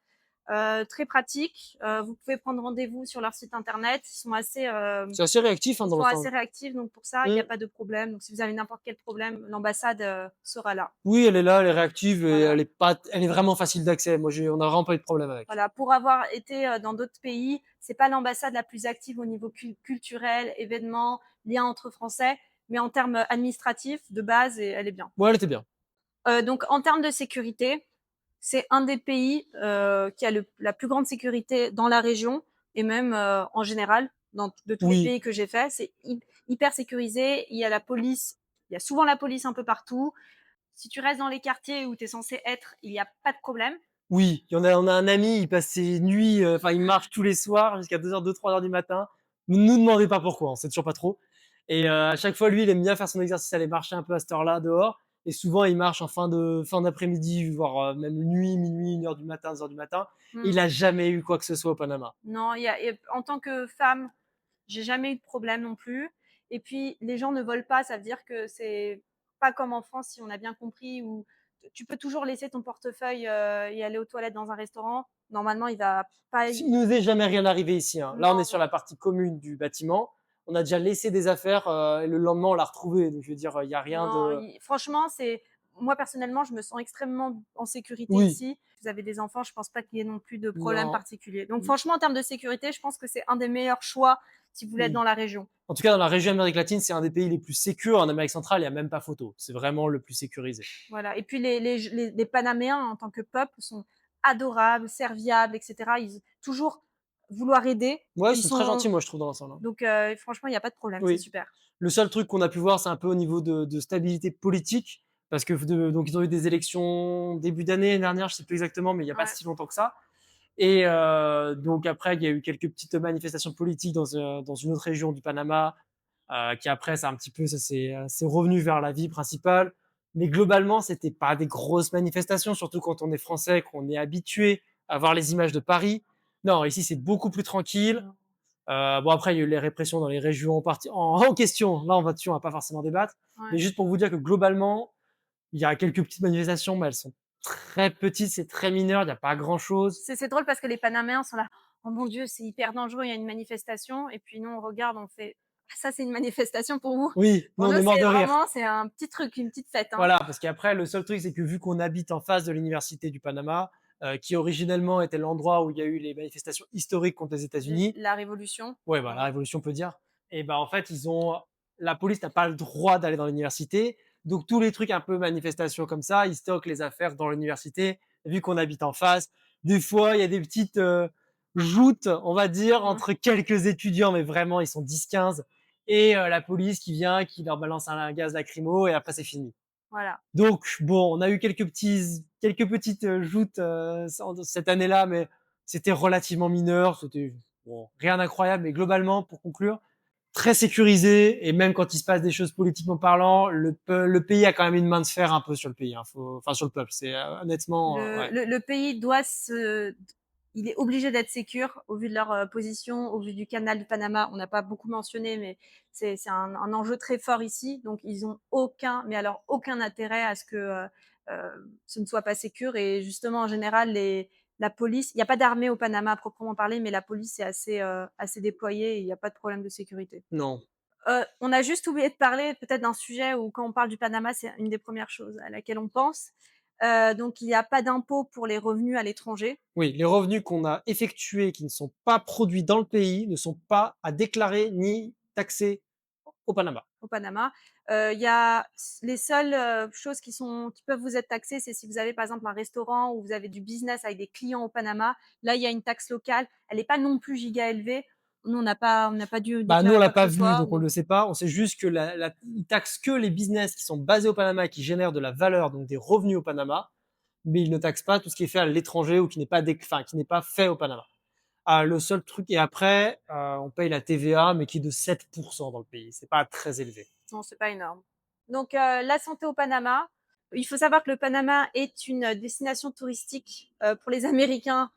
Très pratique. Vous pouvez prendre rendez-vous sur leur site internet. C'est assez réactif hein, Ils dans sont assez l'ensemble. réactifs, donc pour ça, il n'y a pas de problème. Donc si vous avez n'importe quel problème, l'ambassade sera là. Oui, elle est là, elle est réactive et Voilà. elle est vraiment facile d'accès. Moi, on n'a vraiment pas eu de problème avec. Voilà. Pour avoir été dans d'autres pays, c'est pas l'ambassade la plus active au niveau culturel, événements, liens entre Français, mais en termes administratifs, de base, elle est bien. Ouais, elle était bien. Donc en termes de sécurité, c'est un des pays qui a la plus grande sécurité dans la région et même en général de tous les Oui, pays que j'ai fait. C'est hyper sécurisé. Il y a la police, il y a souvent la police un peu partout. Si tu restes dans les quartiers où tu es censé être, il n'y a pas de problème. oui, on a un ami, il passe ses nuits, enfin, il marche tous les soirs jusqu'à 2h, 2-3h du matin. Ne nous demandez pas pourquoi, on sait toujours pas trop. Et à chaque fois, lui, il aime bien faire son exercice, aller marcher un peu à cette heure-là dehors. Et souvent, il marche en fin d'après-midi, voire même nuit, minuit, 1h du matin, 2h du matin. Et Hmm. il a jamais eu quoi que ce soit au Panama. Non, en tant que femme, j'ai jamais eu de problème non plus. Et puis, les gens ne volent pas, ça veut dire que c'est pas comme en France, si on a bien compris, où tu peux toujours laisser ton portefeuille et aller aux toilettes dans un restaurant. Normalement, il va pas. Il nous est jamais rien arrivé ici. Hein. Là, on est Non, sur la partie commune du bâtiment. On a déjà laissé des affaires et le lendemain, on l'a retrouvé. Donc, je veux dire, il n'y a rien non. de. Franchement, moi personnellement, je me sens extrêmement en sécurité Oui, ici. Si vous avez des enfants, je pense pas qu'il y ait non plus de problème non. particulier. Donc, franchement, en termes de sécurité, je pense que c'est un des meilleurs choix si vous voulez être Oui. dans la région. En tout cas, dans la région Amérique latine, c'est un des pays les plus sécures. En Amérique centrale, il n'y a même pas photo. C'est vraiment le plus sécurisé. Voilà. Et puis les Panaméens en tant que peuple sont adorables, serviables, etc. Ils toujours vouloir aider. Ouais, ils Ils sont très gentils, sont moi, je trouve, dans l'ensemble. Hein. donc franchement, il n'y a pas de problème, c'est Oui. super. Le seul truc qu'on a pu voir, c'est un peu au niveau de stabilité politique. Parce que donc ils ont eu des élections début d'année, l'année dernière, je sais plus exactement, mais il n'y a pas Ouais. si longtemps que ça. Et donc après, il y a eu quelques petites manifestations politiques dans une autre région du Panama, qui après, ça un petit peu, c'est revenu vers la vie principale. Mais globalement, c'était pas des grosses manifestations, surtout quand on est français, qu'on est habitué à voir les images de Paris. Non, ici, c'est beaucoup plus tranquille. Bon, après, il y a eu les répressions dans les régions en question. Là, on va pas forcément débattre. Ouais. Mais juste pour vous dire que globalement, il y a quelques petites manifestations, mais elles sont très petites, c'est très mineur, il n'y a pas grand chose. C'est drôle parce que les Panaméens sont là: «Oh mon Dieu, c'est hyper dangereux, il y a une manifestation», et puis nous, on regarde, on fait: «Ah ça, c'est une manifestation pour vous?» Oui, Pour nous, on nous, est mort c'est de rire. vraiment c'est un petit truc, une petite fête, hein. Voilà, parce qu'après, le seul truc, c'est que vu qu'on habite en face de l'université du Panama, qui originellement était l'endroit où il y a eu les manifestations historiques contre les États-Unis, La révolution. ouais, bah, la révolution peut dire, et ben en fait, la police n'a pas le droit d'aller dans l'université, donc tous les trucs un peu manifestations comme ça, ils stockent les affaires dans l'université, vu qu'on habite en face. Des fois, il y a des petites joutes, on va dire, Mmh. entre quelques étudiants, mais vraiment, ils sont 10-15, et la police qui vient, qui leur balance un gaz lacrymo, et après, c'est fini. Voilà. Donc bon, on a eu quelques petites joutes cette année-là, mais c'était relativement mineur. C'était bon, rien d'incroyable, mais globalement, pour conclure, très sécurisé. Et même quand il se passe des choses politiquement parlant, le pays a quand même une main de fer un peu sur le pays. Hein, enfin sur le peuple. C'est honnêtement, ouais. Le pays il est obligé d'être sécure au vu de leur position, au vu du canal du Panama. On n'a pas beaucoup mentionné, mais c'est un enjeu très fort ici. Donc, ils ont mais alors aucun intérêt à ce que ce ne soit pas sécure. Et justement, en général, La police, il y a pas d'armée au Panama à proprement parler, mais la police est assez déployée et il y a pas de problème de sécurité. Non. On a juste oublié de parler peut-être d'un sujet où quand on parle du Panama, c'est une des premières choses à laquelle on pense. Donc il y a pas d'impôt pour les revenus à l'étranger Oui, les revenus qu'on a effectués, qui ne sont pas produits dans le pays, ne sont pas à déclarer ni taxés au Panama. au Panama. Il y a les seules, choses qui peuvent vous être taxées, c'est si vous avez par exemple un restaurant ou vous avez du business avec des clients au Panama. Là, il y a une taxe locale. Elle est pas non plus giga élevée. Nous, on n'a pas dû Bah, nous, on déclarer l'a quoi que pas ce vu, soit, donc on donc le sait pas. On sait juste que ils taxent que les business qui sont basés au Panama, qui génèrent de la valeur, donc des revenus au Panama, mais ils ne taxent pas tout ce qui est fait à l'étranger ou qui n'est pas, enfin, qui n'est pas fait au Panama. Ah, le seul truc, et après, on paye la TVA, mais qui est de 7% dans le pays. C'est pas très élevé. non, c'est pas énorme. Donc, la santé au Panama. Il faut savoir que le Panama est une destination touristique pour les Américains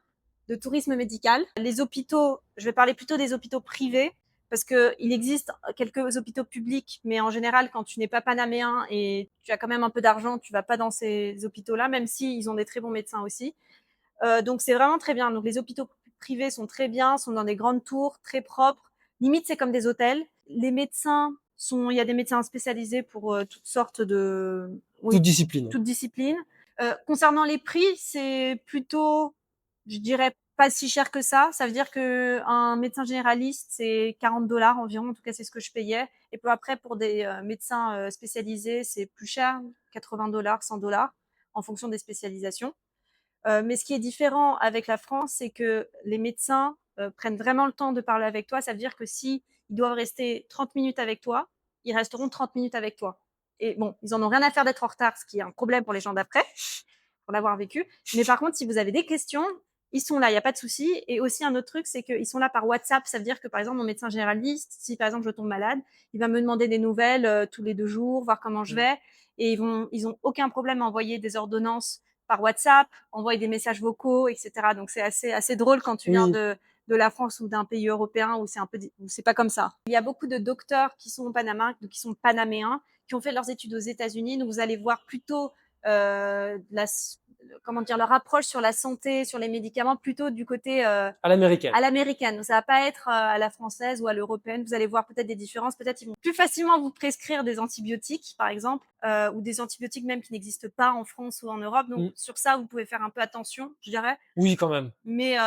de tourisme médical. Les hôpitaux, je vais parler plutôt des hôpitaux privés, parce qu'il existe quelques hôpitaux publics, mais en général, quand tu n'es pas panaméen et tu as quand même un peu d'argent, tu vas pas dans ces hôpitaux-là, même s'ils ont des très bons médecins aussi. Donc c'est vraiment très bien. Donc les hôpitaux privés sont très bien, sont dans des grandes tours, très propres. Limite, c'est comme des hôtels. Les médecins il y a des médecins spécialisés pour toutes sortes de, Toute oui, discipline. toutes disciplines. Concernant les prix, c'est plutôt, je dirais, pas si cher que ça. Ça veut dire que un médecin généraliste, c'est 40 $ environ. En tout cas, c'est ce que je payais. Et puis après, pour des médecins spécialisés, c'est plus cher, 80 $, 100 $ en fonction des spécialisations. Mais ce qui est différent avec la France, c'est que les médecins prennent vraiment le temps de parler avec toi. Ça veut dire que si ils doivent rester 30 minutes avec toi, ils resteront 30 minutes avec toi. Et bon, ils en ont rien à faire d'être en retard, ce qui est un problème pour les gens d'après, pour l'avoir vécu. Mais par contre, si vous avez des questions, ils sont là, il n'y a pas de souci. Et aussi, un autre truc, c'est qu'ils sont là par WhatsApp. Ça veut dire que, par exemple, mon médecin généraliste, si par exemple je tombe malade, il va me demander des nouvelles tous les 2 jours, voir comment je vais. Et ils ont aucun problème à envoyer des ordonnances par WhatsApp, envoyer des messages vocaux, etc. Donc c'est assez drôle quand tu viens Oui, de la France ou d'un pays européen où où c'est pas comme ça. Il y a beaucoup de docteurs qui sont au Panama, qui sont panaméens, qui ont fait leurs études aux États-Unis. Donc vous allez voir plutôt la, comment dire, leur approche sur la santé, sur les médicaments, plutôt du côté à l'américaine. à l'américaine. Donc, ça va pas être à la française ou à l'européenne. Vous allez voir peut-être des différences. Peut-être ils vont plus facilement vous prescrire des antibiotiques, par exemple, ou des antibiotiques même qui n'existent pas en France ou en Europe. Donc Mm. sur ça, vous pouvez faire un peu attention, je dirais. Oui, quand même. Mais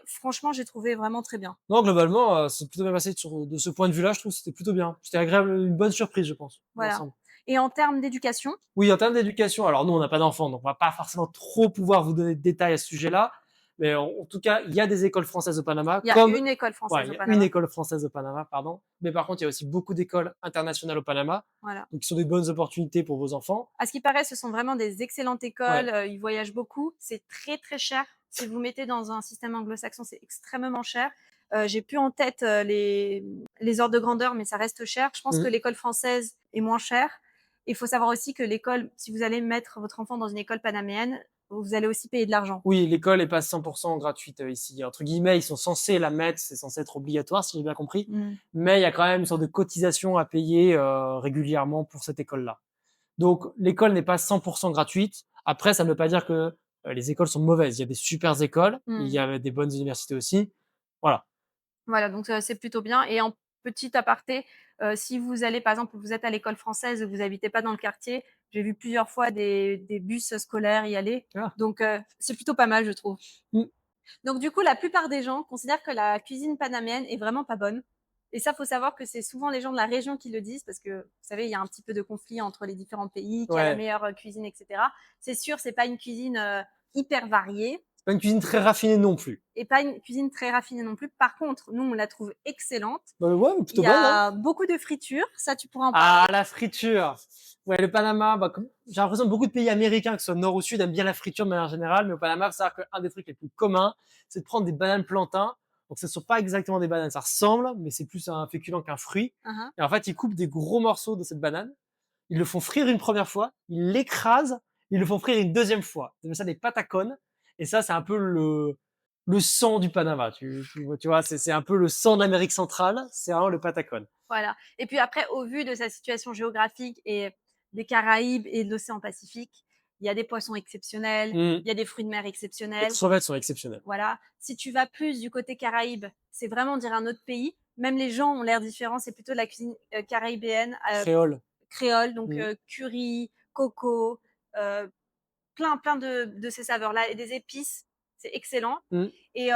franchement, j'ai trouvé vraiment très bien. Non, globalement, c'est plutôt bien passé de ce point de vue-là. Je trouve que c'était plutôt bien. C'était agréable, une bonne surprise, je pense, dans Voilà. l'ensemble. Et en termes d'éducation, Oui, en termes d'éducation, alors nous, on n'a pas d'enfants, donc on va pas forcément trop pouvoir vous donner de détails à ce sujet-là. Mais en tout cas, il y a des écoles françaises au Panama, il y a comme une école ouais, française il au y a une Panama. école française au Panama, pardon. Mais par contre, il y a aussi beaucoup d'écoles internationales au Panama, Voilà. donc qui sont des bonnes opportunités pour vos enfants. À ce qui paraît, ce sont vraiment des excellentes Ouais. écoles. Ils voyagent beaucoup. C'est très très cher. Si vous mettez dans un système anglo-saxon, c'est extrêmement cher. J'ai plus en tête les ordres de grandeur, mais ça reste cher. Je pense que Mm. l'école française est moins chère. Il faut savoir aussi que l'école, si vous allez mettre votre enfant dans une école panaméenne, vous allez aussi payer de l'argent. Oui, l'école est pas 100% gratuite ici. Entre guillemets, ils sont censés la mettre, c'est censé être obligatoire, si j'ai bien compris. Mm. Mais il y a quand même une sorte de cotisation à payer régulièrement pour cette école-là. Donc, l'école n'est pas 100% gratuite. Après, ça ne veut pas dire que les écoles sont mauvaises. Il y a des super écoles, il y Mm. a des bonnes universités aussi. Voilà. Voilà, donc c'est plutôt bien. Et en petit aparté, si vous allez, par exemple, vous êtes à l'école française et vous habitez pas dans le quartier, j'ai vu plusieurs fois des bus scolaires y aller. Ah. Donc c'est plutôt pas mal, je trouve. Mm. Donc du coup, la plupart des gens considèrent que la cuisine panaméenne est vraiment pas bonne. Et ça, faut savoir que c'est souvent les gens de la région qui le disent parce que, vous savez, il y a un petit peu de conflit entre les différents pays, qui a la Ouais. meilleure cuisine, etc. C'est sûr, c'est pas une cuisine hyper variée C'est pas une cuisine très raffinée non plus. et pas une cuisine très raffinée non plus. Par contre, nous, on la trouve excellente. Bah, ouais, mais Il plutôt y bonne, hein. a beaucoup de friture, ça tu pourras en Ah, parler. la friture. Ouais, le Panama, bah, j'ai l'impression que beaucoup de pays américains, que ce soit nord ou sud, aiment bien la friture de manière générale, mais au Panama, faut savoir qu'un des trucs les plus communs, c'est de prendre des bananes plantains. Donc, ce ne sont pas exactement des bananes, ça ressemble, mais c'est plus un féculent qu'un fruit. Uh-huh. Et en fait, ils coupent des gros morceaux de cette banane, ils le font frire une première fois, ils l'écrasent, ils le font frire une deuxième fois. C'est ça des patacones. Et ça, c'est un peu le sang du Panama. Tu vois, c'est un peu le sang de l'Amérique centrale, c'est vraiment le patacone. Voilà. Et puis après, au vu de sa situation géographique et des Caraïbes et de l'océan Pacifique, il y a des poissons exceptionnels, Mmh. il y a des fruits de mer Les exceptionnels. crevettes sont exceptionnelles. Voilà. Si tu vas plus du côté Caraïbes, c'est vraiment dire un autre pays. Même les gens ont l'air différents. C'est plutôt de la cuisine caribéenne, Créole. créole, donc Mmh. curry, coco, euh, plein de ces saveurs-là et des épices. C'est excellent. Mmh. Et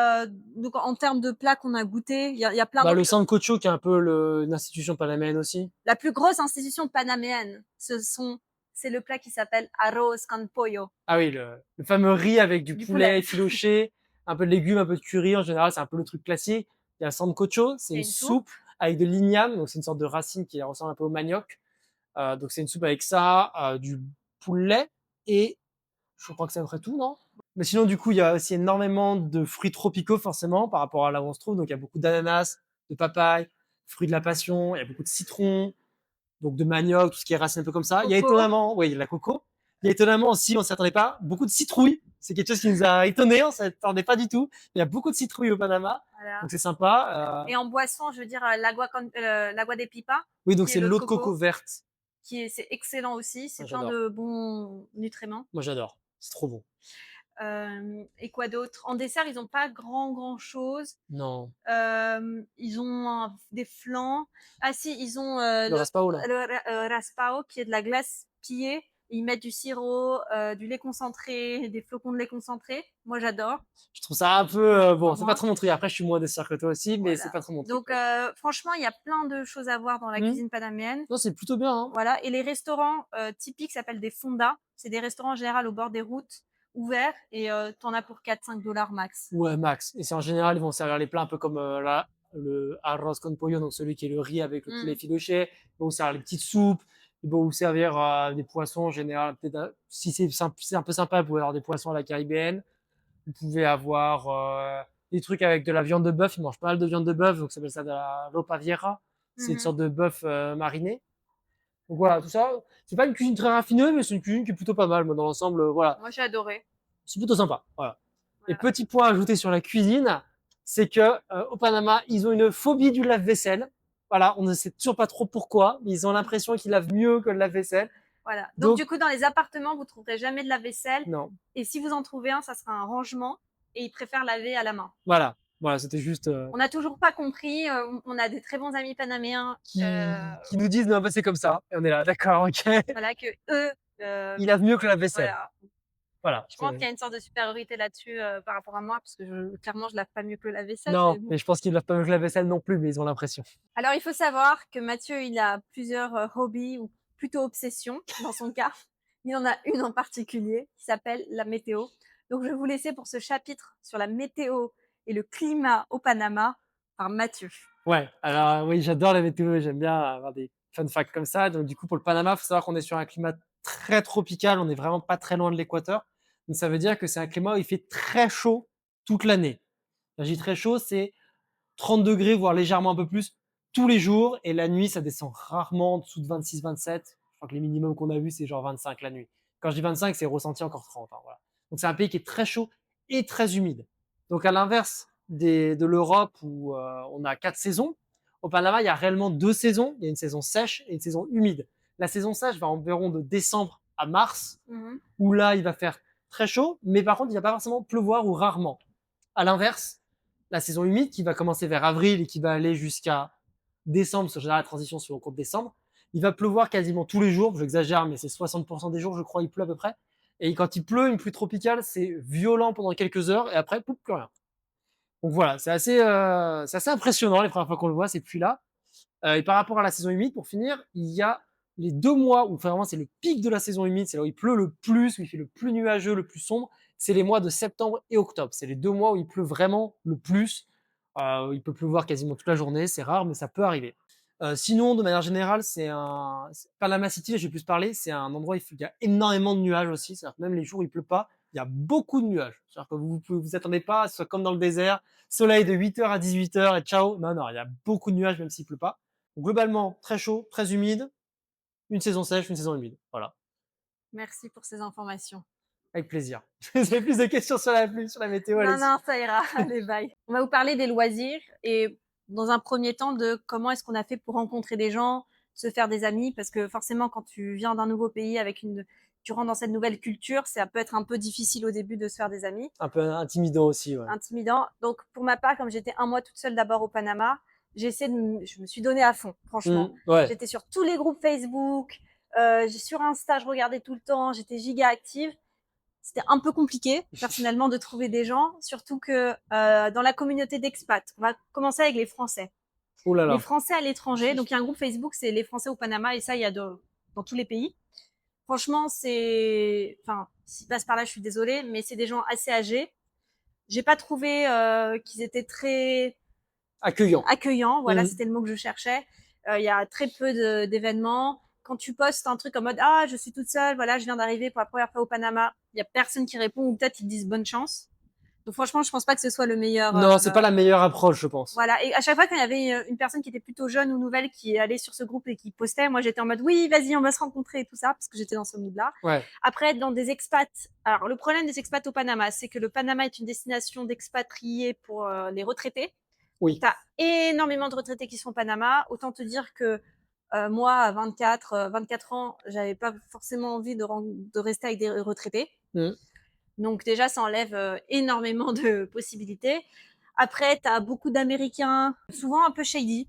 donc en termes de plats qu'on a goûté, il y a plein Bah, d'autres le choses. sancocho qui est un peu une institution panaméenne aussi. La plus grosse institution panaméenne, c'est le plat qui s'appelle arroz con pollo, Ah oui, le fameux riz avec du du poulet. poulet effiloché, un peu de légumes, un peu de curry. En général, c'est un peu le truc classique. Il y a le sancocho, c'est C'est une une soupe. soupe avec de l'igname, donc c'est une sorte de racine qui ressemble un peu au manioc. Donc c'est une soupe avec ça, du poulet et je crois que c'est à peu près tout, non? Mais sinon, du coup, il y a aussi énormément de fruits tropicaux, forcément, par rapport à là où on se trouve. Donc, il y a beaucoup d'ananas, de papaye, fruits de la passion, il y a beaucoup de citron, donc de manioc, tout ce qui est racine un peu comme ça. Il y a Coco. étonnamment, oui, il y a la coco. Il y a étonnamment aussi, on s'y attendait pas, beaucoup de citrouilles. C'est quelque chose qui nous a étonnés, on s'y attendait pas du tout. Il y a beaucoup de citrouilles au Panama, Voilà. donc c'est sympa. Et en boisson, je veux dire l'agua de pipa, Oui, donc qui est c'est l'eau de l'eau de coco coco, verte. c'est excellent aussi. C'est Moi, plein j'adore. de bons nutriments. Moi, j'adore. C'est trop bon. Et quoi d'autre? En dessert, ils n'ont pas grand chose. Non. Ils ont des flancs. Ah si, ils ont Le raspao, là. raspao, qui est de la glace pillée. Ils mettent du sirop, du lait concentré, des flocons de lait concentré. Moi, j'adore. Je trouve ça un peu, bon, Pour c'est pas moi. trop mon truc. Après, je suis moins dessert que toi aussi, mais c'est Voilà. pas trop mon truc. Donc, franchement, il y a plein de choses à voir dans la Hmm. cuisine panaméenne. Non, c'est plutôt bien, hein. Voilà. Et les restaurants typiques s'appellent des fondas. C'est des restaurants en général au bord des routes, ouverts, et t'en as pour 4-5 $ max. Ouais, max. Et c'est en général, ils vont servir les plats un peu comme le arroz con pollo, donc celui qui est le riz avec le poulet Mm. effiloché. Ils vont vous servir les petites soupes. Ils vont vous servir des poissons en général. Peut-être, si c'est un peu sympa, vous pouvez avoir des poissons à la caribéenne. Vous pouvez avoir des trucs avec de la viande de bœuf. Ils mangent pas mal de viande de bœuf, donc ça s'appelle ça de la ropa vieja. C'est une Mhm. sorte de bœuf mariné. Donc voilà, tout ça. C'est pas une cuisine très raffinée, mais c'est une cuisine qui est plutôt pas mal. Moi, dans l'ensemble, voilà. Moi, j'ai adoré. C'est plutôt sympa. Voilà. Et Voilà. petit point à ajouter sur la cuisine, c'est que au Panama, ils ont une phobie du lave-vaisselle. Voilà, on ne sait toujours pas trop pourquoi, mais ils ont l'impression qu'ils lavent mieux que le lave-vaisselle. Voilà. Donc, Donc, du coup, dans les appartements, vous trouverez jamais de lave-vaisselle. non. Et si vous en trouvez un, ça sera un rangement. Et ils préfèrent laver à la main. Voilà. Voilà, c'était juste On n'a toujours pas compris. On a des très bons amis panaméens. qui nous disent non, bah, c'est comme ça. Et on est là, d'accord, ok. Voilà, que eux, Ils lavent mieux que le lave-vaisselle. voilà. Voilà. Je pense qu'il y a une sorte de supériorité là-dessus par rapport à moi, parce que clairement, je lave pas mieux que le lave-vaisselle. Non, Mais bon. mais je pense qu'ils lavent pas mieux que le lave-vaisselle non plus, mais ils ont l'impression. Alors, il faut savoir que Mathieu, il a plusieurs hobbies, ou plutôt obsessions, dans son cas. Il en a une en particulier qui s'appelle la météo. Donc, je vais vous laisser pour ce chapitre sur la météo et le climat au Panama par Mathieu. Ouais, alors oui, j'adore la météo, j'aime bien avoir des fun facts comme ça. Donc du coup, pour le Panama, faut savoir qu'on est sur un climat très tropical, on n'est vraiment pas très loin de l'équateur. Donc ça veut dire que c'est un climat où il fait très chaud toute l'année. Quand je dis très chaud, c'est 30 degrés, voire légèrement un peu plus tous les jours. Et la nuit, ça descend rarement en dessous de 26-27. Je crois que les minimums qu'on a vus, c'est genre 25 la nuit. Quand je dis 25, c'est ressenti encore 30. Hein, voilà. Donc c'est un pays qui est très chaud et très humide. Donc à l'inverse de l'Europe où on a 4 saisons, au Panama, il y a réellement 2 saisons. Il y a une saison sèche et une saison humide. La saison sèche va environ de décembre à mars, où là, il va faire très chaud, mais par contre, il ne va pas forcément pleuvoir ou rarement. À l'inverse, la saison humide qui va commencer vers avril et qui va aller jusqu'à décembre, parce que général, la transition sur le cours de décembre, il va pleuvoir quasiment tous les jours, j'exagère, mais c'est 60% des jours, je crois, il pleut à peu près. Et quand il pleut, une pluie tropicale, c'est violent pendant quelques heures et après, pouf, plus rien. Donc voilà, c'est assez impressionnant les premières fois qu'on le voit, ces pluies-là. Et par rapport à la saison humide, pour finir, il y a les 2 mois où vraiment c'est le pic de la saison humide, c'est là où il pleut le plus, où il fait le plus nuageux, le plus sombre, c'est les mois de septembre et octobre. C'est les 2 mois où il pleut vraiment le plus. Il peut pleuvoir quasiment toute la journée, c'est rare, mais ça peut arriver. Sinon, de manière générale, Panama City, je vais plus parler, c'est un endroit où il y a énormément de nuages aussi. C'est-à-dire que même les jours où il pleut pas, il y a beaucoup de nuages. C'est-à-dire que vous attendez pas à ce soit comme dans le désert, soleil de 8h à 18h et ciao. Non, non, il y a beaucoup de nuages même s'il pleut pas. Donc, globalement, très chaud, très humide, une saison sèche, une saison humide. Voilà, Merci pour ces informations. avec plaisir. Vous avez plus de questions sur la météo, Non, allez-y. non, ça ira. Allez, bye. On va vous parler des loisirs et dans un premier temps de comment est-ce qu'on a fait pour rencontrer des gens, se faire des amis, parce que forcément, quand tu viens d'un nouveau pays avec tu rentres dans cette nouvelle culture, ça peut être un peu difficile au début de se faire des amis, Un peu intimidant aussi, ouais. intimidant. Donc pour ma part, comme j'étais un mois toute seule d'abord au Panama, je me suis donnée à fond, franchement. Ouais. J'étais sur tous les groupes Facebook, sur Insta, je regardais tout le temps, j'étais giga active. C'était un peu compliqué, personnellement, de trouver des gens, surtout que dans la communauté d'expats, on va commencer avec les Français. Oh là Les là. Français à l'étranger, donc il y a un groupe Facebook, c'est les Français au Panama, et ça, il y a dans tous les pays. Franchement, enfin, s'ils passent par là, je suis désolée, mais c'est des gens assez âgés. J'ai pas trouvé qu'ils étaient très Accueillant. accueillants. Voilà, Mmh. c'était le mot que je cherchais. Il y a très peu d'événements. Quand tu postes un truc en mode ah je suis toute seule, voilà, je viens d'arriver pour la première fois au Panama, il y a personne qui répond ou peut-être ils te disent bonne chance. Donc franchement, je pense pas que ce soit le meilleur. Non, c'est pas la meilleure approche, je pense. Voilà. Et à chaque fois quand il y avait une personne qui était plutôt jeune ou nouvelle qui allait sur ce groupe et qui postait, moi j'étais en mode oui, vas-y, on va se rencontrer et tout ça parce que j'étais dans ce mood-là. Ouais. Après, dans des expats. Alors le problème des expats au Panama, c'est que le Panama est une destination d'expatriés pour les retraités. Oui. Tu as énormément de retraités qui sont au Panama. Autant te dire que moi, à 24 ans, j'avais pas forcément envie de rester avec des retraités. Mmh. Donc déjà, ça enlève énormément de possibilités. Après, tu as beaucoup d'Américains, souvent un peu shady.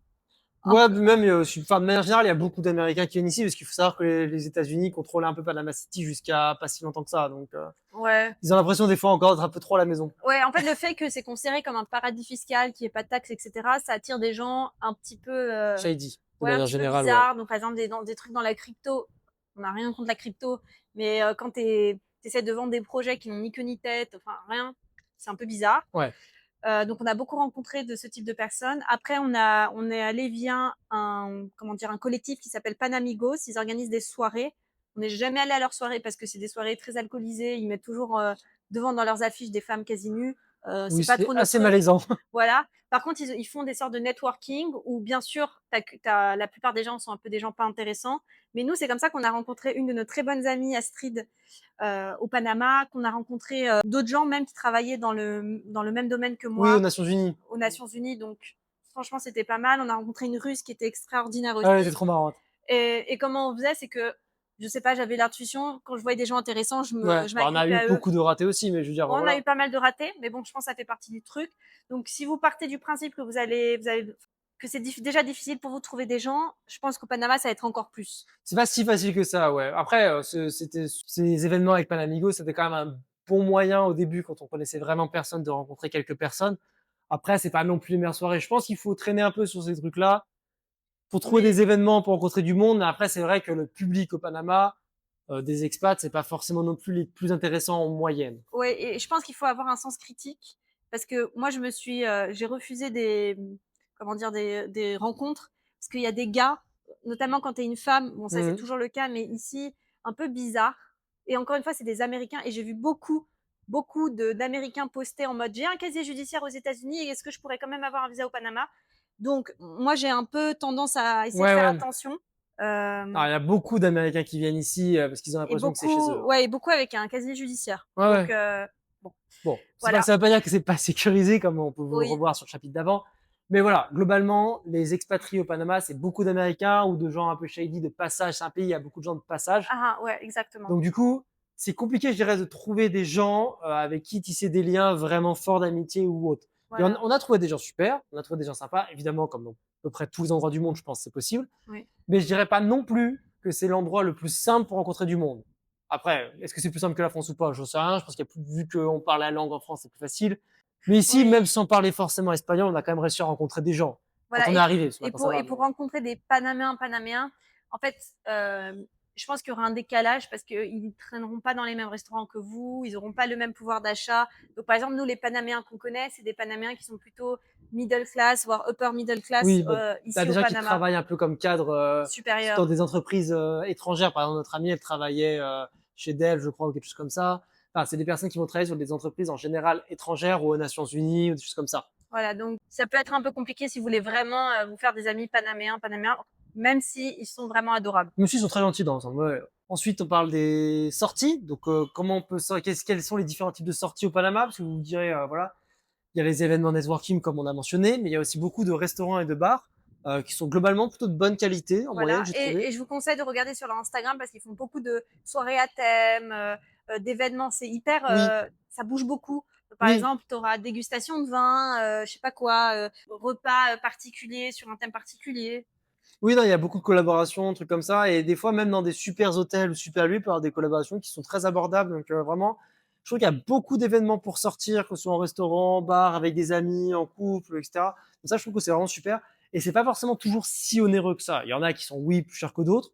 Ouais, même, enfin, de manière générale, il y a beaucoup d'Américains qui viennent ici parce qu'il faut savoir que les États-Unis contrôlaient un peu Panama City jusqu'à pas si longtemps que ça. Donc, Ouais. ils ont l'impression des fois encore d'être un peu trop à la maison. Ouais, en fait, le fait que c'est considéré comme un paradis fiscal, qu'il n'y ait pas de taxes, etc., ça attire des gens un petit peu, Shady, de ouais, un manière petit peu générale, ouais. bizarres. Donc, par exemple, des trucs dans la crypto, on n'a rien contre la crypto, mais quand t'essaies de vendre des projets qui n'ont ni queue ni tête, enfin rien, c'est un peu bizarre. Ouais. Donc, on a beaucoup rencontré de ce type de personnes. Après, on est allé via un collectif qui s'appelle Panamigos. Ils organisent des soirées. On n'est jamais allé à leurs soirées parce que c'est des soirées très alcoolisées. Ils mettent toujours devant dans leurs affiches des femmes quasi nues. Oui, C'est pas c'est trop notre assez truc. malaisant. Voilà. Par contre, ils font des sortes de networking où, bien sûr, la plupart des gens sont un peu des gens pas intéressants. Mais nous, c'est comme ça qu'on a rencontré une de nos très bonnes amies, Astrid, au Panama, qu'on a rencontré d'autres gens même qui travaillaient dans le même domaine que Oui, aux moi, Nations Unies. aux Nations Unies. Donc, franchement, c'était pas mal. On a rencontré une Russe qui était extraordinaire Ah, elle était aussi. trop marrante. Et comment on faisait, c'est que, je sais pas, j'avais l'intuition, quand je voyais des gens intéressants, Ouais. je Bah, on a m'agrippais eu à eux. beaucoup de ratés aussi, mais je veux dire, Bon, on a voilà. eu pas mal de ratés, mais bon, je pense que ça fait partie du truc. Donc, si vous partez du principe que que c'est déjà difficile pour vous de trouver des gens, je pense qu'au Panama, ça va être encore plus. C'est pas si facile que ça, ouais. Après, ces événements avec Panamigo, c'était quand même un bon moyen au début, quand on connaissait vraiment personne, de rencontrer quelques personnes. Après, c'est pas non plus les meilleures soirées. Je pense qu'il faut traîner un peu sur ces trucs-là pour trouver Oui, des événements, pour rencontrer du monde. Mais après, c'est vrai que le public au Panama, des expats, c'est pas forcément non plus les plus intéressants en moyenne. ouais, et je pense qu'il faut avoir un sens critique parce que moi, j'ai refusé comment dire, des rencontres parce qu'il y a des gars, notamment quand tu es une femme, bon, ça c'est Mmh. toujours le cas, mais ici, un peu bizarre. Et encore une fois, c'est des Américains et j'ai vu beaucoup d'Américains poster en mode j'ai un casier judiciaire aux États-Unis et est-ce que je pourrais quand même avoir un visa au Panama? Donc, moi, j'ai un peu tendance à essayer de Ouais, faire ouais. attention. Alors, il y a beaucoup d'Américains qui viennent ici parce qu'ils ont l'impression que c'est chez eux. Ouais, et beaucoup avec un casier judiciaire. Ouais, Donc, ouais. bon, Bon, voilà. ça veut pas dire que c'est pas sécurisé comme on peut vous le Oui. revoir sur le chapitre d'avant. Mais voilà, globalement, les expatriés au Panama, c'est beaucoup d'Américains ou de gens un peu shady de passage. C'est un pays, il y a beaucoup de gens de passage. Ah, ouais, exactement. Donc du coup, c'est compliqué, je dirais, de trouver des gens avec qui tisser des liens vraiment forts d'amitié ou autre. Et Voilà. on a trouvé des gens super, on a trouvé des gens sympas, évidemment, comme dans à peu près tous les endroits du monde, je pense que c'est possible. Oui. Mais je dirais pas non plus que c'est l'endroit le plus simple pour rencontrer du monde. Après, est-ce que c'est plus simple que la France ou pas? Je sais rien. Je pense qu'il y a plus, vu qu'on parle la langue en France, c'est plus facile. Mais ici, Oui. même sans parler forcément espagnol, on a quand même réussi à rencontrer des gens quand Voilà. on est arrivé. Parce que Et maintenant, ça va. pour rencontrer des Panaméens, en fait, je pense qu'il y aura un décalage parce qu'ils ne traîneront pas dans les mêmes restaurants que vous, ils n'auront pas le même pouvoir d'achat. Donc, par exemple, nous, les Panaméens qu'on connaît, c'est des Panaméens qui sont plutôt middle class, voire upper middle class Oui, bah, t'as ici des au gens qui Panama, travaillent un peu comme cadre supérieur. dans des entreprises étrangères. Par exemple, notre amie, elle travaillait chez Dell, je crois, ou quelque chose comme ça. Enfin, c'est des personnes qui vont travailler sur des entreprises en général étrangères ou aux Nations Unies ou des choses comme ça. Voilà, donc ça peut être un peu compliqué si vous voulez vraiment vous faire des amis Panaméens, même si ils sont vraiment adorables. Même si ils sont très gentils dans l'ensemble. Ouais. Ensuite, on parle des sorties. Donc, comment on peut quels sont les différents types de sorties au Panama? Parce que vous me direz, voilà, il y a les événements networking comme on a mentionné, mais il y a aussi beaucoup de restaurants et de bars. qui sont globalement plutôt de bonne qualité en moyenne, Voilà, j'ai et trouvé. je vous conseille de regarder sur leur Instagram parce qu'ils font beaucoup de soirées à thème, d'événements. C'est hyper, Oui, ça bouge beaucoup. Par oui, exemple, tu auras dégustation de vin, je sais pas quoi, repas particuliers sur un thème particulier. oui, non, il y a beaucoup de collaborations, trucs comme ça, et des fois même dans des super hôtels ou super lieux, il peut y avoir des collaborations qui sont très abordables. Donc vraiment, je trouve qu'il y a beaucoup d'événements pour sortir, que ce soit en restaurant, bar, avec des amis, en couple, etc. Donc ça, je trouve que c'est vraiment super. Et c'est pas forcément toujours si onéreux que ça. Il y en a qui sont, oui, plus chers que d'autres,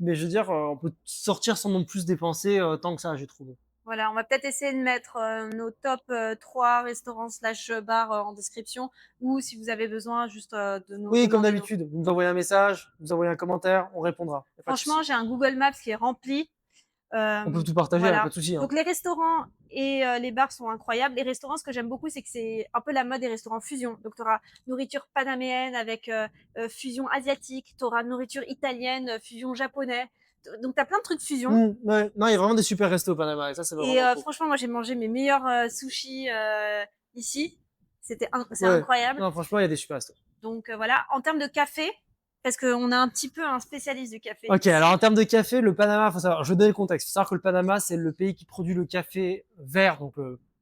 mais je veux dire, on peut sortir sans non plus dépenser tant que ça, j'ai trouvé. Voilà, on va peut-être essayer de mettre nos top 3 restaurants slash bars en description, ou si vous avez besoin juste de nous Oui, comme demander nos. d'habitude, vous nous envoyez un message, vous envoyez un commentaire, on répondra. Y a pas de Franchement, souci. j'ai un Google Maps qui est rempli. On peut tout partager, y a pas Voilà. de souci, hein. Donc les restaurants et les bars sont incroyables. Les restaurants, ce que j'aime beaucoup, c'est que c'est un peu la mode des restaurants fusion. Donc tu auras nourriture panaméenne avec fusion asiatique, tu auras nourriture italienne, fusion japonais. Donc tu as plein de trucs fusion. Ouais. Non, il y a vraiment des super restos au Panama, et ça, c'est Et vraiment cool. franchement, moi j'ai mangé mes meilleurs sushis ici. C'est Ouais. incroyable. Non, franchement, il y a des super restos. Donc voilà. En termes de café, parce qu'on a un petit peu un spécialiste du café Ok, alors en ici. termes de café, le Panama, faut savoir, je vais donner le contexte. Faut savoir que le Panama, c'est le pays qui produit le café vert, donc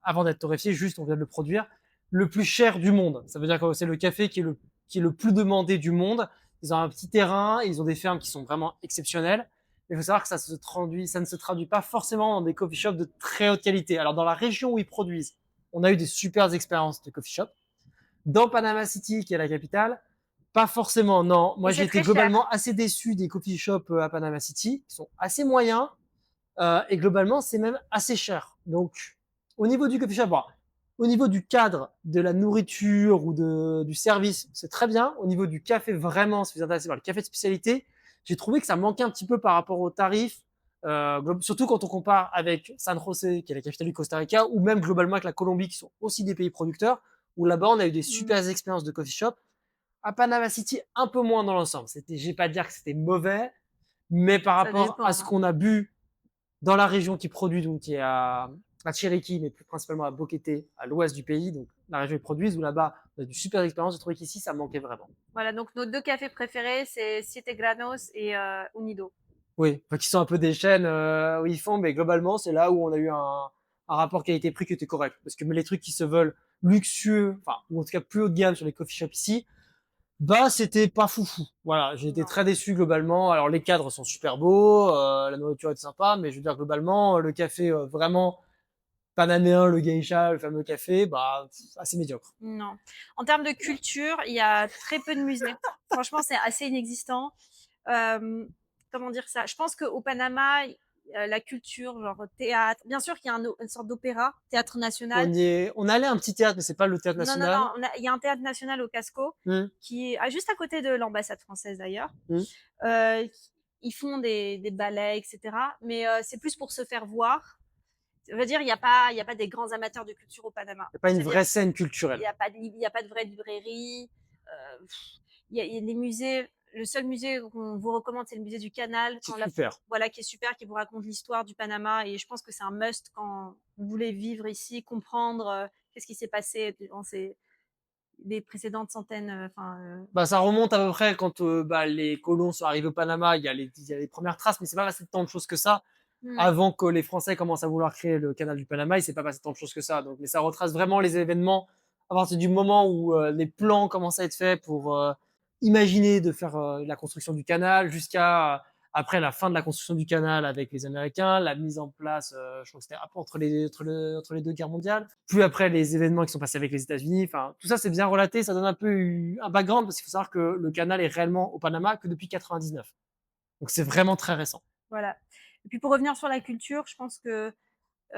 avant d'être torréfié, juste on vient de le produire, le plus cher du monde. Ça veut dire que c'est le café qui est le plus demandé du monde. Ils ont un petit terrain, ils ont des fermes qui sont vraiment exceptionnelles. Mais il faut savoir que ça ne se traduit pas forcément dans des coffee shops de très haute qualité. Alors dans la région où ils produisent, on a eu des super expériences de coffee shop. Dans Panama City, qui est la capitale, pas forcément, non. Et Moi, j'ai c'est été très cher. globalement assez déçu des coffee shops à Panama City, qui sont assez moyens, et globalement, c'est même assez cher. Donc, au niveau du coffee shop, bon, au niveau du cadre, de la nourriture ou du service, c'est très bien. Au niveau du café, vraiment, si vous êtes intéressé par le café de spécialité, j'ai trouvé que ça manquait un petit peu par rapport aux tarifs, surtout quand on compare avec San José, qui est la capitale du Costa Rica, ou même globalement avec la Colombie, qui sont aussi des pays producteurs, où là-bas, on a eu des Mm. super expériences de coffee shop. À Panama City, un peu moins dans l'ensemble. Je vais pas dire que c'était mauvais, mais par Ça rapport à dépend, ce hein. qu'on a bu dans la région qui produit, donc qui est à Chiriquí, mais plus principalement à Boquete, à l'ouest du pays, donc la région où ils produisent, où là-bas, on a du super expérience. J'ai trouvé qu'ici, ça manquait vraiment. Voilà, donc nos deux cafés préférés, c'est Siete Granos et Unido. Oui, enfin, qui sont un peu des chaînes où ils font, mais globalement, c'est là où on a eu un rapport qualité-prix qui était correct. Parce que mais les trucs qui se veulent luxueux, enfin, ou en tout cas plus haut de gamme sur les coffee shops ici, bah, c'était pas foufou. Voilà, j'ai été Non. très déçu globalement. Alors les cadres sont super beaux, la nourriture est sympa, mais je veux dire globalement, le café vraiment panaméen, le geisha, le fameux café, bah assez médiocre. Non. En termes de culture, il y a très peu de musées. Franchement, c'est assez inexistant. Euh, comment dire ça? Je pense qu'au Panama, la culture, genre théâtre, bien sûr qu'il y a une sorte d'opéra, théâtre national. On allait à un petit théâtre, mais c'est pas le théâtre Non, non, non, national. il y a un théâtre national au Casco Hum, qui est juste à côté de l'ambassade française d'ailleurs. hum. Euh, ils font des ballets, etc. Mais c'est plus pour se faire voir. Ça veut dire il y a pas des grands amateurs de culture au Panama. C'est pas une C'est-à-dire vraie scène il culturelle. y a pas de, il y a pas de vraie librairie. Il y a les musées. Le seul musée qu'on vous recommande, c'est le musée du Canal, C'est super. voilà, qui est super, qui vous raconte l'histoire du Panama. Et je pense que c'est un must quand vous voulez vivre ici, comprendre qu'est-ce qui s'est passé durant les précédentes centaines. Enfin, Bah, ça remonte à peu près quand bah, les colons sont arrivés au Panama, il y a les premières traces, mais c'est pas passé tant de choses que ça. ouais. Avant que les Français commencent à vouloir créer le canal du Panama, il s'est pas passé tant de choses que ça. Donc, mais ça retrace vraiment les événements à partir du moment où les plans commencent à être faits pour imaginer de faire la construction du canal jusqu'à après la fin de la construction du canal avec les Américains, la mise en place, je crois que c'était entre les deux guerres mondiales, puis après les événements qui sont passés avec les États-Unis. Enfin, tout ça c'est bien relaté, ça donne un peu un background parce qu'il faut savoir que le canal est réellement au Panama que depuis 99. Donc c'est vraiment très récent. Voilà. Et puis pour revenir sur la culture, je pense que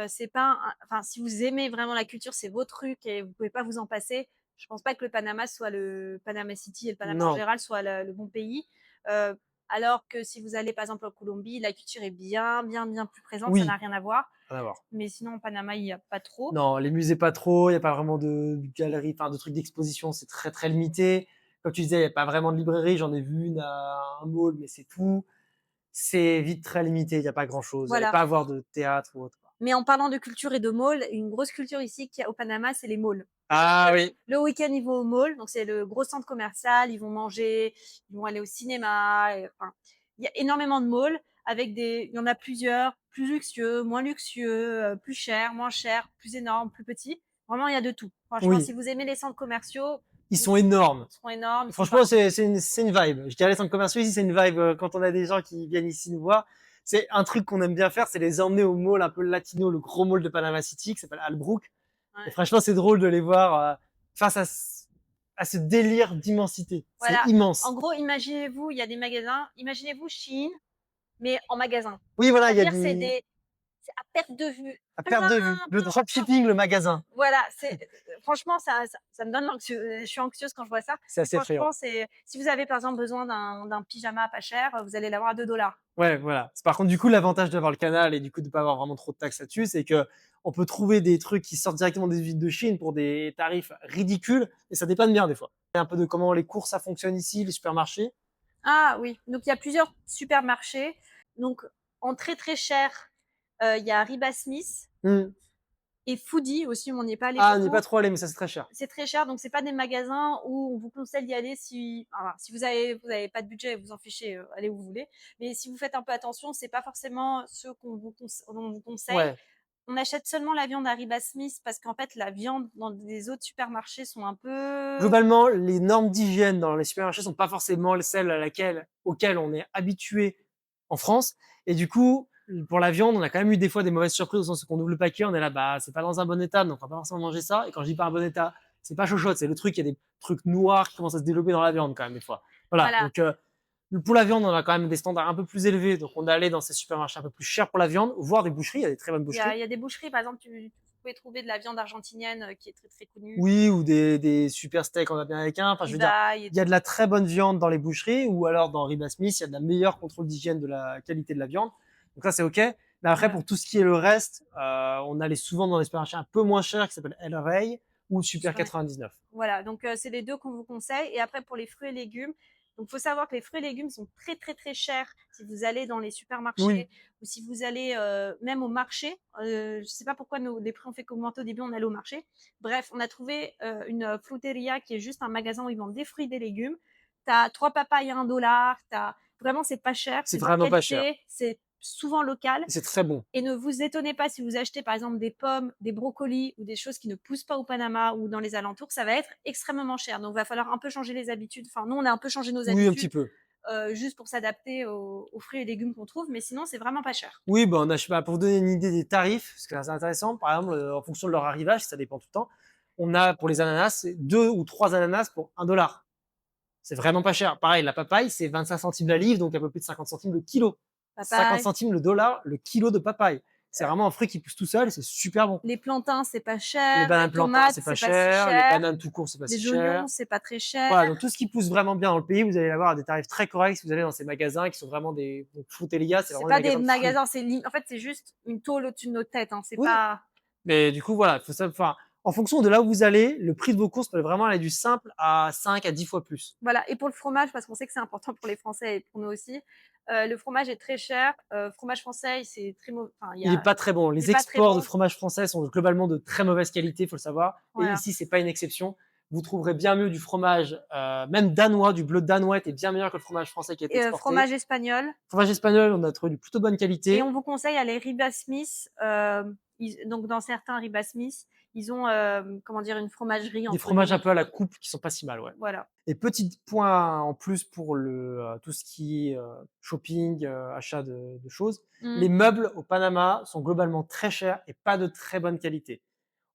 c'est pas, enfin, si vous aimez vraiment la culture, c'est vos trucs et vous pouvez pas vous en passer. Je pense pas que le Panama soit le Panama City et le Panama en Non, général soit le bon pays. Euh, alors que si vous allez par exemple en Colombie, la culture est bien, bien, bien plus présente, ça n'a oui, rien à voir. rien à voir. Mais sinon, au Panama, il n'y a pas trop. Non, les musées pas trop, il y a pas vraiment de galeries, enfin de trucs d'exposition, c'est très très limité. Comme tu disais, il y a pas vraiment de librairie, j'en ai vu une à un mall, mais c'est tout. C'est vite très limité, il y a pas grand-chose. Vous allez Voilà. pas avoir de théâtre ou autre. Mais en parlant de culture et de malls, une grosse culture ici qu'il y a au Panama, c'est les malls. Ah oui. Le week-end, ils vont au mall, donc c'est le gros centre commercial, ils vont manger, ils vont aller au cinéma, enfin, il y a énormément de malls avec des il y en a plusieurs, plus luxueux, moins luxueux, plus chers, moins chers, plus énormes, plus petits. Vraiment, il y a de tout. Franchement, si Oui, vous aimez les centres commerciaux, ils vous sont énormes. seront énormes, ils sont Franchement, partout. c'est une vibe. Je dirais les centres commerciaux ici, c'est une vibe. Quand on a des gens qui viennent ici nous voir, c'est un truc qu'on aime bien faire, c'est les emmener au mall un peu latino, le gros mall de Panama City qui s'appelle Albrook. Et Ouais. franchement, c'est drôle de les voir face à ce délire d'immensité. C'est Voilà. En immense. gros, imaginez-vous, il y a des magasins, imaginez-vous Chine, mais en magasin. Oui, voilà, il y a C'est-à-dire, du c'est à perte de vue. à perte Plein, de vue. Le plein, plein. dropshipping, le magasin, Voilà, franchement, ça me donne je suis anxieuse quand je vois ça. c'est Et assez effrayant. franchement, si vous avez par exemple besoin d'un pyjama pas cher, vous allez l'avoir à 2 $. Ouais, voilà. Par contre, du coup, l'avantage d'avoir le canal et du coup de pas avoir vraiment trop de taxes là-dessus, c'est que on peut trouver des trucs qui sortent directement des usines de Chine pour des tarifs ridicules et ça dépanne bien des fois. Et un peu de comment les courses ça fonctionne ici, les supermarchés. Ah oui, donc il y a plusieurs supermarchés. Donc en très très cher, il y a Riba Smith Hmm. et Foodie aussi, on n'y est pas allé Ah, on n'est pas beaucoup. trop allé, mais ça c'est très cher. C'est très cher, donc c'est pas des magasins où on vous conseille d'y aller si vous avez pas de budget, vous en fichez, allez où vous voulez. Mais si vous faites un peu attention, c'est pas forcément ceux qu'on vous conseille. Ouais. On achète seulement la viande à Riba Smith parce qu'en fait, la viande dans des autres supermarchés sont un peu. Globalement, les normes d'hygiène dans les supermarchés sont pas forcément celles auxquelles on est habitué en France. Et du coup, pour la viande, on a quand même eu des fois des mauvaises surprises au sens où qu'on ouvre le paquet, on est là, bah, c'est pas dans un bon état, donc on va pas forcément manger ça. Et quand je dis pas un bon état, c'est pas chochotte, c'est le truc, il y a des trucs noirs qui commencent à se développer dans la viande quand même des fois. Voilà. Voilà. Donc, pour la viande, on a quand même des standards un peu plus élevés, donc on est allé dans ces supermarchés un peu plus chers pour la viande, voire des boucheries, il y a des très bonnes boucheries. Il y a des boucheries, par exemple, vous pouvez trouver de la viande argentinienne qui est très très connue, Oui, ou des super steaks en américain. Enfin, je veux dire, ribeye et il y a tout. de la très bonne viande dans les boucheries, ou alors dans Riba Smith, il y a de la meilleure contrôle d'hygiène de la qualité de la viande. Donc ça, c'est OK. Mais après, Voilà. pour tout ce qui est le reste, on allait souvent dans des supermarchés un peu moins chers qui s'appellent El Rey ou Super 99. Voilà, donc c'est les deux qu'on vous conseille. Et après, pour les fruits et légumes, donc faut savoir que les fruits et légumes sont très très très chers si vous allez dans les Oui, supermarchés ou si vous allez même au marché. Je sais pas pourquoi les prix ont fait qu'augmenter au début, on allait au marché. Bref, on a trouvé une fruteria qui est juste un magasin où ils vendent des fruits et des légumes. T'as 3 papayes à 1 $. Vraiment, c'est pas cher, c'est c'est de bonne vraiment pas cher. qualité, c'est souvent local. C'est très bon. Et ne vous étonnez pas si vous achetez par exemple des pommes, des brocolis ou des choses qui ne poussent pas au Panama ou dans les alentours, ça va être extrêmement cher. Donc, il va falloir un peu changer les habitudes. Enfin, nous, on a un peu changé nos Oui, un petit habitudes peu. juste pour s'adapter aux fruits et légumes qu'on trouve, mais sinon, c'est vraiment pas cher. Oui, ben, on a, je sais pas, pour vous donner une idée des tarifs, parce que c'est intéressant, par exemple, en fonction de leur arrivage, ça dépend tout le temps, on a pour les ananas, 2 ou 3 ananas pour 1 $. C'est vraiment pas cher. Pareil, la papaye, c'est 25 centimes la livre, donc un peu plus de 50 centimes le kilo. 50 Papaye, centimes le dollar, le kilo de papaye. C'est vraiment un fruit qui pousse tout seul et c'est super bon. les plantains, c'est pas Les cher. Les bananes plantains, tomates, c'est pas c'est pas si cher. Les cher. bananes tout court, c'est pas si Les oignons, cher. c'est pas très cher. Voilà, donc tout ce qui pousse vraiment bien dans le pays, vous allez l'avoir à des tarifs très corrects si vous allez dans ces magasins qui sont vraiment des. Donc, Fruitelia, c'est C'est vraiment des pas des magasins de fruits. magasins, en fait, c'est juste une tôle au-dessus de nos têtes. Hein. C'est Oui, pas. mais du coup, voilà, faut ça, enfin, en fonction de là où vous allez, le prix de vos courses peut vraiment aller du simple à 5 à 10 fois plus. Voilà, et pour le fromage, parce qu'on sait que c'est important pour les Français et pour nous aussi, le fromage est très cher. Fromage français, c'est très mauvais. Enfin, Il est pas très bon. il est Les pas très exports de bon. fromage français sont globalement de très mauvaise qualité, faut le savoir. Et Voilà. ici, c'est pas une exception. Vous trouverez bien mieux du fromage, même danois, du bleu danois était bien meilleur que le fromage français qui est Et exporté. fromage espagnol. Fromage espagnol, on a trouvé du plutôt bonne Et qualité. on vous conseille aller Riba Smith. Donc, dans certains Riba Smith, ils ont, comment dire, une fromagerie, Des entre fromages un guillemets. peu à la coupe qui sont pas si mal, ouais. Voilà. Et petit point en plus pour tout ce qui est shopping, achat de choses, Mm. les meubles au Panama sont globalement très chers et pas de très bonne qualité.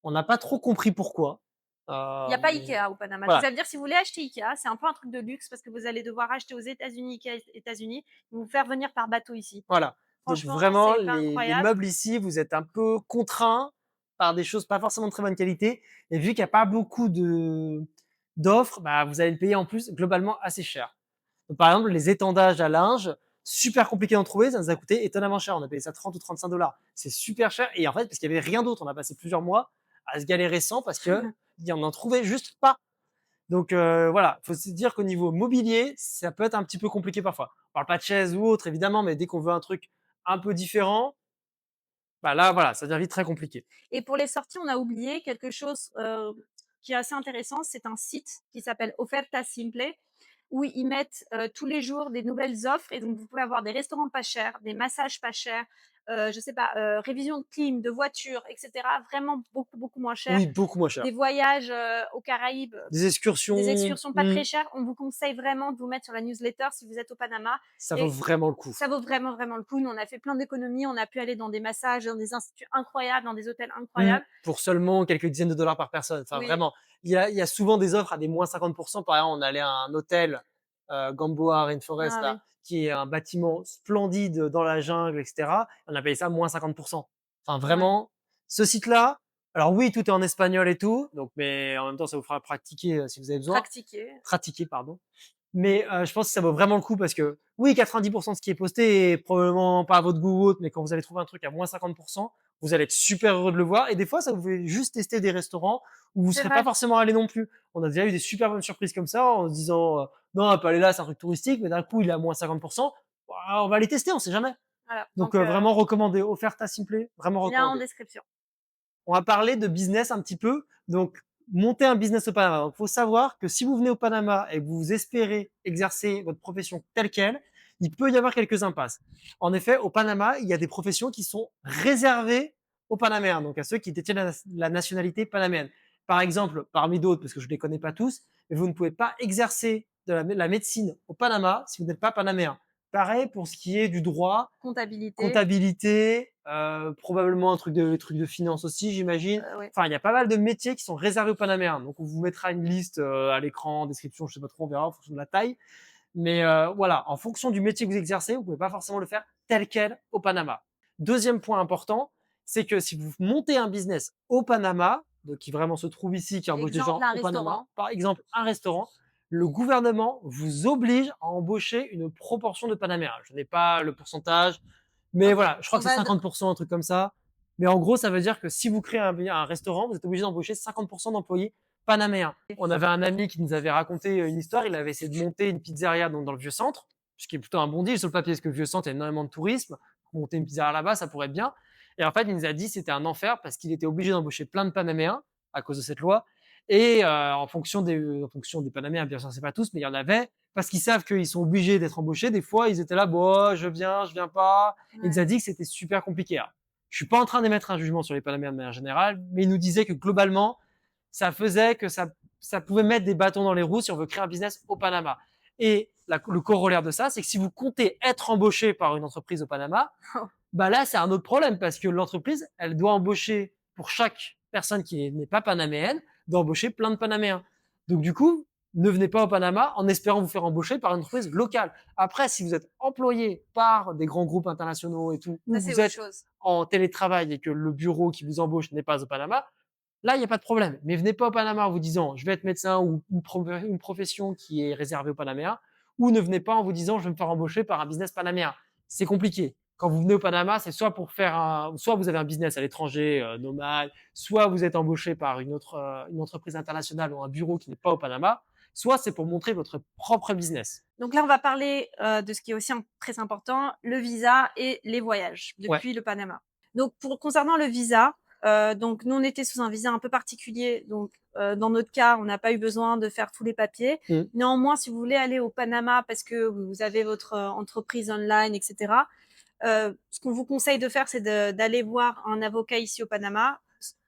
On n'a pas trop compris pourquoi. Il n'y a pas Mais Ikea au Panama. Donc, voilà, ça veut dire si vous voulez acheter Ikea, c'est un peu un truc de luxe parce que vous allez devoir acheter aux États-Unis, Ikea États-Unis, ils vont vous faire venir par bateau ici. voilà. Donc Franchement, vraiment, c'est pas les incroyable. meubles ici, vous êtes un peu contraints par des choses pas forcément de très bonne qualité. Et vu qu'il n'y a pas beaucoup d'offres, bah, vous allez le payer en plus globalement assez cher. Donc, par exemple, les étendages à linge, super compliqué d'en trouver, ça nous a coûté étonnamment cher. On a payé ça 30 ou 35 $. C'est super cher. Et en fait, parce qu'il y avait rien d'autre, on a passé plusieurs mois à se galérer sans parce que il en trouvait juste pas. Donc voilà, faut se dire qu'au niveau mobilier, ça peut être un petit peu compliqué parfois. On parle pas de chaise ou autre évidemment, mais dès qu'on veut un truc un peu différent, bah là voilà, ça devient vite très compliqué. Et pour les sorties, on a oublié quelque chose. qui est assez intéressant, c'est un site qui s'appelle Oferta Simple, où ils mettent tous les jours des nouvelles offres. Et donc, vous pouvez avoir des restaurants pas chers, des massages pas chers, je sais pas, révision de clim, de voiture, etc. Vraiment beaucoup, beaucoup moins cher. Oui, beaucoup moins cher. Des voyages aux Caraïbes, Des des excursions, excursions pas très chères. On vous conseille vraiment de vous mettre sur la newsletter si vous êtes au Panama. ça vaut Et vraiment le coup. ça vaut vraiment, vraiment le coup. Nous, on a fait plein d'économies. On a pu aller dans des massages, dans des instituts incroyables, dans des hôtels incroyables. Pour seulement quelques dizaines de dollars par personne. Enfin, Oui, vraiment, il y a souvent des offres à des moins 50%. Par exemple, on allait à un hôtel, Gamboa Rainforest, ah là, oui, qui est un bâtiment splendide dans la jungle, etc. On a payé ça moins 50%. Enfin, ouais. vraiment, ce site-là, alors oui, tout est en espagnol et tout, donc, mais en même temps, ça vous fera pratiquer si vous avez besoin. Pratiquer. Pratiquer, pardon. Mais je pense que ça vaut vraiment le coup parce que oui, 90% de ce qui est posté est probablement pas à votre goût ou autre, mais quand vous allez trouver un truc à moins 50%, vous allez être super heureux de le voir. Et des fois, ça vous fait juste tester des restaurants où vous C'est serez pas vrai. forcément allé non plus. On a déjà eu des super bonnes surprises comme ça en se disant non, on va pas aller là, c'est un truc touristique, mais d'un coup, il est à moins 50%. On va aller tester, on sait jamais. Voilà. Donc Donc, vraiment recommandé, offerte à Simplé, vraiment lien en recommandé. description. On va parler de business un petit peu. Donc, monter un business au Panama. Donc, il faut savoir que si vous venez au Panama et que vous espérez exercer votre profession telle quelle, il peut y avoir quelques impasses. En effet, au Panama, il y a des professions qui sont réservées aux Panaméens, donc à ceux qui détiennent la nationalité panaméenne. Par exemple, parmi d'autres, parce que je ne les connais pas tous, mais vous ne pouvez pas exercer de la médecine au Panama si vous n'êtes pas panaméen. Pareil pour ce qui est du droit, Comptabilité. comptabilité, probablement truc de finance aussi, j'imagine. Oui. Enfin, il y a pas mal de métiers qui sont réservés aux Panaméens. Donc, on vous mettra une liste à l'écran, en description, je sais pas trop, on verra en fonction de la taille. Mais voilà, en fonction du métier que vous exercez, vous pouvez pas forcément le faire tel quel au Panama. Deuxième point important, c'est que si vous montez un business au Panama, donc qui vraiment se trouve ici, qui embauche des Exemple, gens un au Panama, restaurant. par exemple un restaurant, le gouvernement vous oblige à embaucher une proportion de Panaméens. Je n'ai pas le pourcentage, mais OK. voilà, je crois On que c'est va 50%, un truc comme ça. Mais en gros, ça veut dire que si vous créez un restaurant, vous êtes obligé d'embaucher 50% d'employés panaméens. On avait un ami qui nous avait raconté une histoire. Il avait essayé de monter une pizzeria donc dans le vieux centre, ce qui est plutôt un bon deal sur le papier, parce que le vieux centre, il y a énormément de tourisme. Monter une pizzeria là-bas, ça pourrait être bien. Et en fait, il nous a dit que c'était un enfer parce qu'il était obligé d'embaucher plein de Panaméens à cause de cette loi. Et en fonction des Panaméens, bien sûr, c'est pas tous, mais il y en avait parce qu'ils savent qu'ils sont obligés d'être embauchés. Des fois, ils étaient là, bon, je viens pas. Il nous ouais. a dit que c'était super compliqué. Alors, je suis pas en train d'émettre un jugement sur les Panaméens de manière générale, mais il nous disait que globalement, ça faisait que ça pouvait mettre des bâtons dans les roues si on veut créer un business au Panama. Et le corollaire de ça, c'est que si vous comptez être embauché par une entreprise au Panama, bah là, c'est un autre problème parce que l'entreprise, elle doit embaucher pour chaque personne qui n'est pas panaméenne, doit embaucher plein de Panaméens. Donc du coup, ne venez pas au Panama en espérant vous faire embaucher par une entreprise locale. Après, si vous êtes employé par des grands groupes internationaux et tout, ou Ça, c'est vous autre êtes chose. en télétravail et que le bureau qui vous embauche n'est pas au Panama, là, il n'y a pas de problème. Mais venez pas au Panama en vous disant, je vais être médecin ou une profession qui est réservée aux Panaméens, ou ne venez pas en vous disant, je vais me faire embaucher par un business panaméen. C'est compliqué. Quand vous venez au Panama, c'est soit pour faire soit vous avez un business à l'étranger, nomade, soit vous êtes embauché par une entreprise internationale ou un bureau qui n'est pas au Panama, soit c'est pour montrer votre propre business. Donc là, on va parler de ce qui est aussi très important, le visa et les voyages Ouais. depuis le Panama. Donc, concernant le visa, donc nous, on était sous un visa un peu particulier. Donc, dans notre cas, on n'a pas eu besoin de faire tous les papiers. Mm. Néanmoins, si vous voulez aller au Panama parce que vous avez votre entreprise online, etc., ce qu'on vous conseille de faire, c'est d'aller voir un avocat ici au Panama.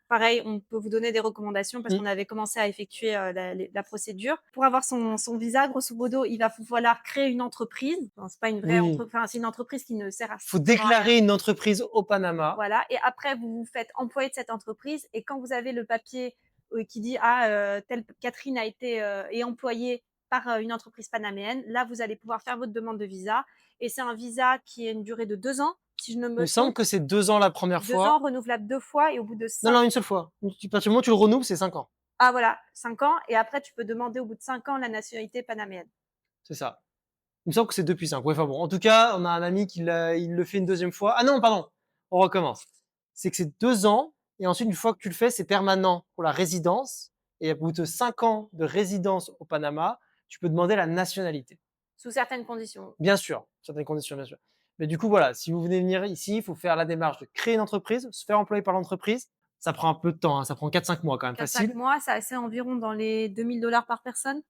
Pareil, on peut vous donner des recommandations parce Mm. qu'on avait commencé à effectuer la procédure. Pour avoir son visa, grosso modo, il va falloir créer une entreprise. Enfin, c'est pas une vraie Oui. entreprise, enfin, c'est une entreprise qui ne sert à Faut strictement à rien. déclarer une entreprise au Panama. Voilà. Et après, vous vous faites employer de cette entreprise. Et quand vous avez le papier qui dit ah telle Catherine a été est employée par une entreprise panaméenne, là vous allez pouvoir faire votre demande de visa. Et c'est un visa qui a une durée de 2 ans, si je ne Il me me semble trompe. que c'est 2 ans la première 2 ans fois. renouvelable 2 fois et au bout de Non, 5. non, une seule fois. À partir du moment où tu le renouves, c'est 5 ans. Ah voilà, 5 ans. Et après, tu peux demander au bout de 5 ans la nationalité panaméenne. C'est ça. Il me semble que c'est 2 puis 5. Ouais, enfin bon. En tout cas, on a un ami il le fait une deuxième fois. Ah non, pardon. On recommence. C'est que c'est 2 ans. Et ensuite, une fois que tu le fais, c'est permanent pour la résidence. Et au bout de 5 ans de résidence au Panama, tu peux demander la nationalité. Sous certaines conditions. Bien sûr. Certaines conditions, bien sûr. Mais du coup, voilà. Si vous venez venir ici, il faut faire la démarche de créer une entreprise, se faire employer par l'entreprise, Ça prend un peu de temps, hein, ça prend 4-5 mois quand même 4-5 facile. mois, c'est environ dans les 2 000 $ par personne?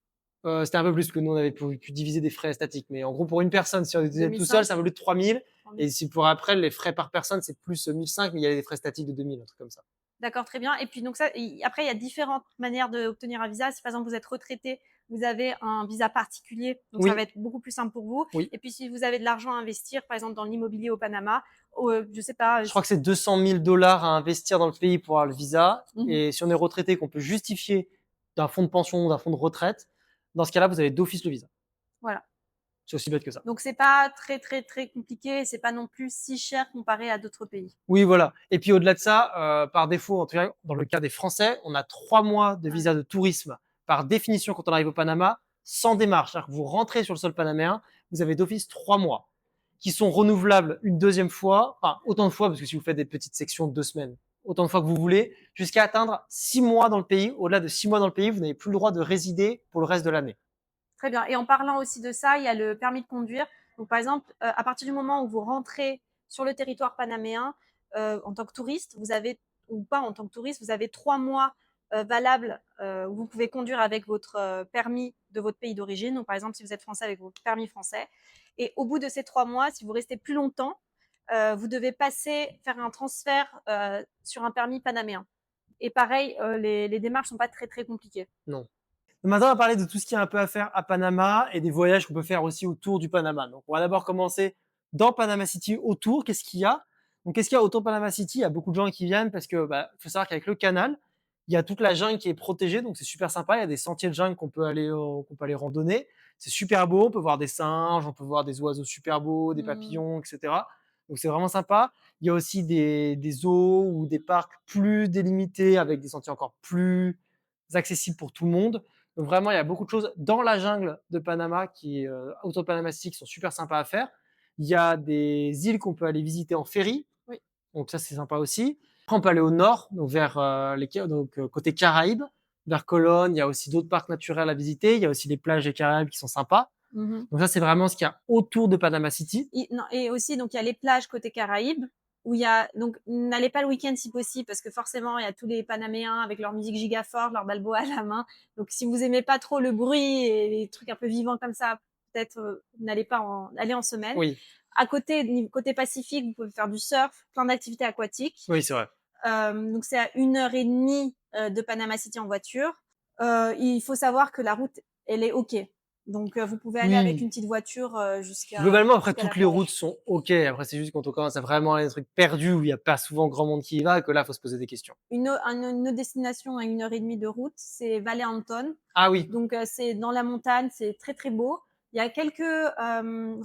C'était un peu plus, que nous on avait pu diviser des frais statiques. Mais en gros, pour une personne, si on était tout seul, 2 500? c'est un peu plus de 3 000. 3 000? Et si pour après, les frais par personne, c'est plus 1 500, mais il y a des frais statiques de 2 000, un truc comme ça. D'accord, très bien. Et puis donc ça, après, il y a différentes manières d'obtenir un visa. Si par exemple vous êtes retraité, vous avez un visa particulier, donc ça va Oui, être beaucoup plus simple pour vous. oui. Et puis si vous avez de l'argent à investir, par exemple dans l'immobilier au Panama, je sais pas. Je crois que c'est 200 000 $ à investir dans le pays pour avoir le visa. Mhm. Et si on est retraité, qu'on peut justifier d'un fonds de pension ou d'un fonds de retraite, dans ce cas-là, vous avez d'office le visa. Voilà. C'est aussi bête que ça. Donc c'est pas très très très compliqué, c'est pas non plus si cher comparé à d'autres pays. Oui, voilà. Et puis au-delà de ça, par défaut, en tout cas dans le cas des Français, on a 3 mois de Ouais. visa de tourisme par définition quand on arrive au Panama, sans démarche. C'est-à-dire que vous rentrez sur le sol panaméen, vous avez d'office 3 mois qui sont renouvelables une deuxième fois, enfin autant de fois, parce que si vous faites des petites sections de 2 semaines, autant de fois que vous voulez, jusqu'à atteindre 6 mois dans le pays. Au-delà de 6 mois dans le pays, vous n'avez plus le droit de résider pour le reste de l'année. Très bien. Et en parlant aussi de ça, il y a le permis de conduire. Donc, par exemple, à partir du moment où vous rentrez sur le territoire panaméen en tant que touriste, vous avez, ou pas en tant que touriste, vous avez 3 mois valables où vous pouvez conduire avec votre permis de votre pays d'origine. Donc, par exemple, si vous êtes français avec votre permis français. Et au bout de ces 3 mois, si vous restez plus longtemps, vous devez faire un transfert sur un permis panaméen. Et pareil, les démarches sont pas très, très compliquées. Non. Maintenant, on va parler de tout ce qu'il y a un peu à faire à Panama et des voyages qu'on peut faire aussi autour du Panama. Donc, on va d'abord commencer dans Panama City autour. Qu'est-ce qu'il y a? Donc, qu'est-ce qu'il y a autour de Panama City? Il y a beaucoup de gens qui viennent parce que, faut savoir qu'avec le canal, il y a toute la jungle qui est protégée. Donc, c'est super sympa. Il y a des sentiers de jungle qu'on peut aller randonner. C'est super beau. On peut voir des singes, on peut voir des oiseaux super beaux, des Hmm. papillons, etc. Donc, c'est vraiment sympa. Il y a aussi des zoos ou des parcs plus délimités avec des sentiers encore plus accessibles pour tout le monde. Donc vraiment, il y a beaucoup de choses dans la jungle de Panama qui autour de Panama City qui sont super sympas à faire. Il y a des îles qu'on peut aller visiter en ferry, Oui. donc ça c'est sympa aussi. Après, on peut aller au nord, donc vers côté Caraïbes, vers Colonne. Il y a aussi d'autres parcs naturels à visiter. Il y a aussi les plages des Caraïbes qui sont sympas. Mhm. Donc ça c'est vraiment ce qu'il y a autour de Panama City. Non, et aussi, donc, il y a les plages côté Caraïbes, où il y a, donc, n'allez pas le week-end si possible, parce que forcément, il y a tous les Panaméens avec leur musique giga forte, leur balboa à la main. Donc, si vous aimez pas trop le bruit et les trucs un peu vivants comme ça, peut-être, n'allez pas aller en semaine. Oui, À côté, côté Pacifique, vous pouvez faire du surf, plein d'activités aquatiques. oui c'est vrai. Donc, c'est à 1 h 30 de Panama City en voiture. Il faut savoir que la route, elle est OK. Donc, vous pouvez aller avec Oui, une petite voiture globalement après jusqu'à la toutes les routes plage. sont ok. Après c'est juste quand on commence à vraiment aller dans des trucs perdus où il n'y a pas souvent grand monde qui y va que là faut se poser des questions. Une autre destination à 1 h 30 de route, c'est Valley Hampton. Ah oui, Donc, c'est dans la montagne, c'est très très beau. Il y a quelques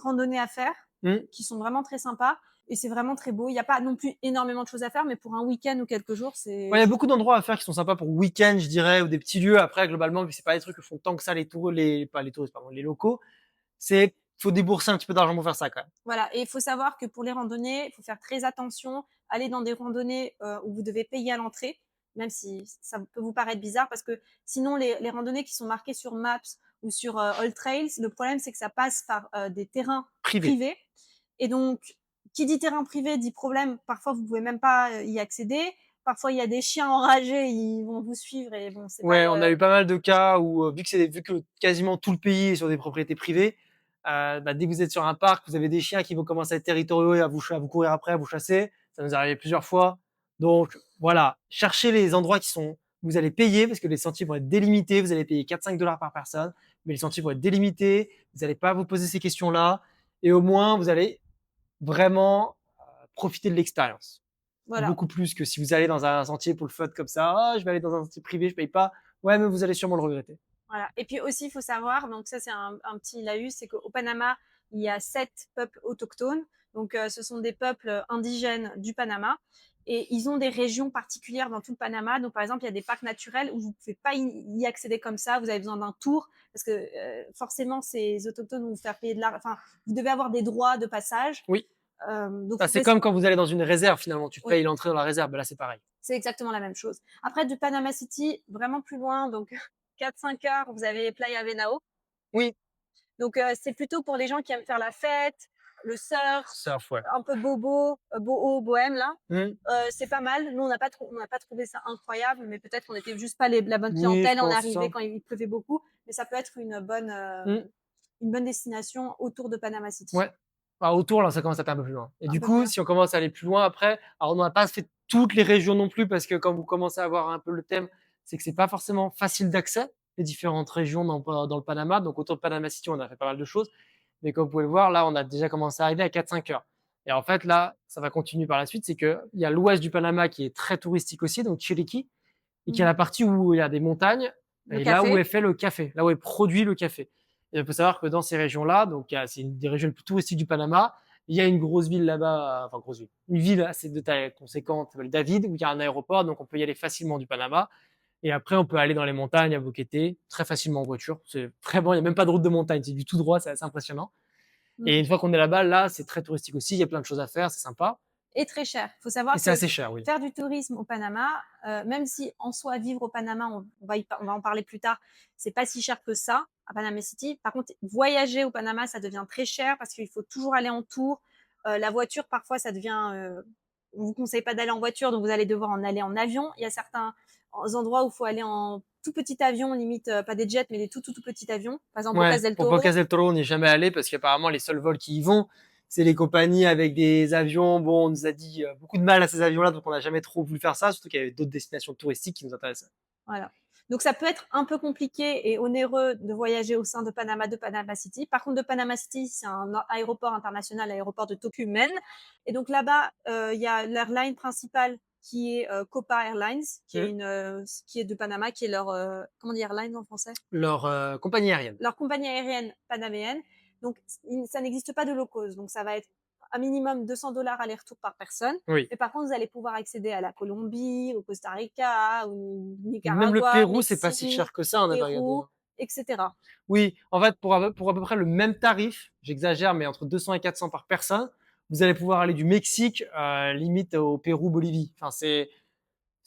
randonnées à faire hmm. qui sont vraiment très sympas et c'est vraiment très beau. Il n'y a pas non plus énormément de choses à faire, mais pour un week-end ou quelques jours, Ouais, il c'est y a chouette. beaucoup d'endroits à faire qui sont sympas pour week-end, je dirais, ou des petits lieux. Après, globalement, vu que c'est pas des trucs que font tant que ça pas les touristes, pardon, les locaux, faut débourser un petit peu d'argent pour faire ça, quand même. Voilà, et il faut savoir que pour les randonnées, il faut faire très attention, aller dans des randonnées où vous devez payer à l'entrée, même si ça peut vous paraître bizarre, parce que sinon, les randonnées qui sont marquées sur Maps ou sur All Trails, le problème, c'est que ça passe par des terrains Privé. privés. Et donc, qui dit terrain privé dit problème. Parfois, vous pouvez même pas y accéder. Parfois, il y a des chiens enragés, ils vont vous suivre et bon, c'est pas Ouais, on a eu pas mal de cas où, vu que quasiment tout le pays est sur des propriétés privées, dès que vous êtes sur un parc, vous avez des chiens qui vont commencer à être territoriaux et à vous courir après, à vous chasser. Ça nous est arrivé plusieurs fois. Donc, voilà. Cherchez les endroits vous allez payer parce que les sentiers vont être délimités. Vous allez payer 4-5 $ par personne, mais les sentiers vont être délimités. Vous n'allez pas vous poser ces questions-là. Et au moins, vous allez vraiment profiter de l'expérience. voilà. Beaucoup plus que si vous allez dans un sentier pour le fun comme ça. Ah, je vais aller dans un sentier privé, je paye pas. Ouais, mais vous allez sûrement le regretter. Voilà. Et puis aussi, il faut savoir, donc ça c'est un petit laïus, c'est qu'au Panama, il y a 7 peuples autochtones. Donc ce sont des peuples indigènes du Panama. Et ils ont des régions particulières dans tout le Panama. Donc par exemple, il y a des parcs naturels où vous ne pouvez pas y accéder comme ça. Vous avez besoin d'un tour parce que forcément, ces autochtones vont vous faire payer de l'argent. Enfin, vous devez avoir des droits de passage. Oui. Donc Ça, faut c'est comme quand vous allez dans une réserve, finalement. Tu oui, payes l'entrée dans la réserve. Ben là, c'est pareil. c'est exactement la même chose. Après, du Panama City, vraiment plus loin, donc 4-5 heures, vous avez Playa Venao. Oui. Donc, c'est plutôt pour les gens qui aiment faire la fête, le surf, Surf, ouais. un peu boho, bohème là, Mmh. c'est pas mal. Nous, on n'a pas trouvé ça incroyable, mais peut-être qu'on était juste pas la bonne Oui, je clientèle. On est pense, c'est arrivé ça. quand il pleuvait beaucoup, mais ça peut être Mmh. une bonne destination autour de Panama City. Ouais. Bah, autour, là, ça commence à faire un peu plus loin et Un du peu coup, plus. si on commence à aller plus loin après, alors on n'a pas fait toutes les régions non plus parce que quand vous commencez à voir un peu le thème, c'est que c'est pas forcément facile d'accès, les différentes régions dans le Panama. Donc autour de Panama City, on a fait pas mal de choses. Mais comme vous pouvez le voir, là, on a déjà commencé à arriver à 4-5 heures. Et en fait, là, ça va continuer par la suite. C'est qu'il y a l'ouest du Panama qui est très touristique aussi, donc Chiriquí, et qui a Mmh. la partie où il y a des montagnes, Le et là où café. elle fait le café, là où elle produit le café. Et il faut savoir que dans ces régions-là, donc c'est une des régions les plus touristiques du Panama, il y a une grosse ville là-bas, enfin grosse ville, une ville assez de taille conséquente, qui s'appelle David, où il y a un aéroport, donc on peut y aller facilement du Panama. Et après, on peut aller dans les montagnes à Boquete très facilement en voiture. C'est très bon, il n'y a même pas de route de montagne, c'est du tout droit, c'est assez impressionnant. Et Mmh. une fois qu'on est là-bas, là, c'est très touristique aussi, il y a plein de choses à faire, c'est sympa. Et très cher. Il faut Et savoir c'est que assez cher, oui. faire du tourisme au Panama, même si en soi vivre au Panama, on va en parler plus tard, c'est pas si cher que ça à Panama City. Par contre, voyager au Panama, ça devient très cher parce qu'il faut toujours aller en tour. La voiture, parfois, ça devient, on vous conseille pas d'aller en voiture, donc vous allez devoir en aller en avion. Il y a certains endroits où il faut aller en tout petit avion, limite pas des jets, mais des tout petits avions. Par exemple, Ouais, Bocas del pour Toro. Bocas del Toro, on n'y est jamais allé parce qu'apparemment, les seuls vols qui y vont, c'est les compagnies avec des avions. Bon, on nous a dit beaucoup de mal à ces avions-là, donc on n'a jamais trop voulu faire ça, surtout qu'il y avait d'autres destinations touristiques qui nous intéressaient. Voilà. Donc ça peut être un peu compliqué et onéreux de voyager au sein de Panama City. Par contre, de Panama City, c'est un aéroport international, l'aéroport de Tocumen. Et donc là-bas, il y a l'airline principale qui est Copa Airlines, Hmm. qui est de Panama, qui est leur comment dire airlines en français, Leur compagnie aérienne. leur compagnie aérienne panaméenne. Donc ça n'existe pas de low cost. Donc ça va être un minimum 200 $ aller-retour par personne. Oui. Mais par contre, vous allez pouvoir accéder à la Colombie, au Costa Rica, au Même le Nicaragua, Pérou, c'est pas si Mexique, cher que ça, on avait regardé, Pérou, hein. etc. Oui, en fait, pour à peu près le même tarif, j'exagère, mais entre 200 et 400 par personne, vous allez pouvoir aller du Mexique, limite au Pérou, Bolivie. Enfin, c'est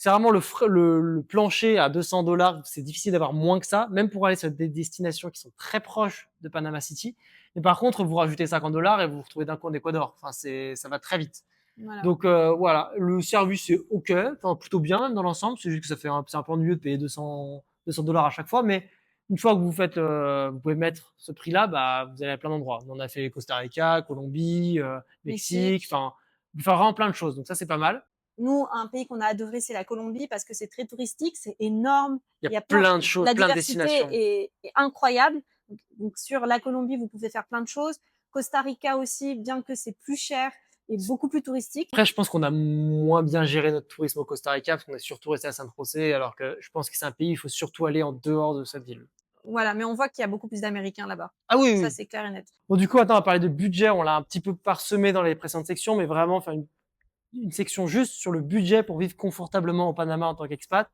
vraiment le plancher à 200 $. C'est difficile d'avoir moins que ça, même pour aller sur des destinations qui sont très proches de Panama City. Mais par contre, vous rajoutez 50 $ et vous vous retrouvez d'un coup en Équateur. Enfin, ça va très vite. Voilà. Donc voilà, le service est ok, enfin plutôt bien même dans l'ensemble. C'est juste que c'est un peu ennuyeux de payer 200 $ à chaque fois, mais une fois que vous pouvez mettre ce prix-là, bah vous allez à plein d'endroits. On a fait Costa Rica, Colombie, Mexique, Mexique. enfin, on peut faire vraiment plein de choses. Donc ça c'est pas mal. Nous, un pays qu'on a adoré, c'est la Colombie parce que c'est très touristique, c'est énorme. Il y Il a y a plein, plein de choses, la plein de diversité destinations. est incroyable. Donc, sur la Colombie, vous pouvez faire plein de choses. Costa Rica aussi, bien que c'est plus cher et beaucoup plus touristique. Après, je pense qu'on a moins bien géré notre tourisme au Costa Rica parce qu'on est surtout resté à San José, alors que je pense que c'est un pays, il faut surtout aller en dehors de cette ville. Voilà, mais on voit qu'il y a beaucoup plus d'Américains là-bas. Ah oui, Ça, oui. c'est clair et net. Bon, du coup, attends, on va parler de budget. On l'a un petit peu parsemé dans les précédentes sections, mais vraiment faire une section juste sur le budget pour vivre confortablement au Panama en tant qu'expat.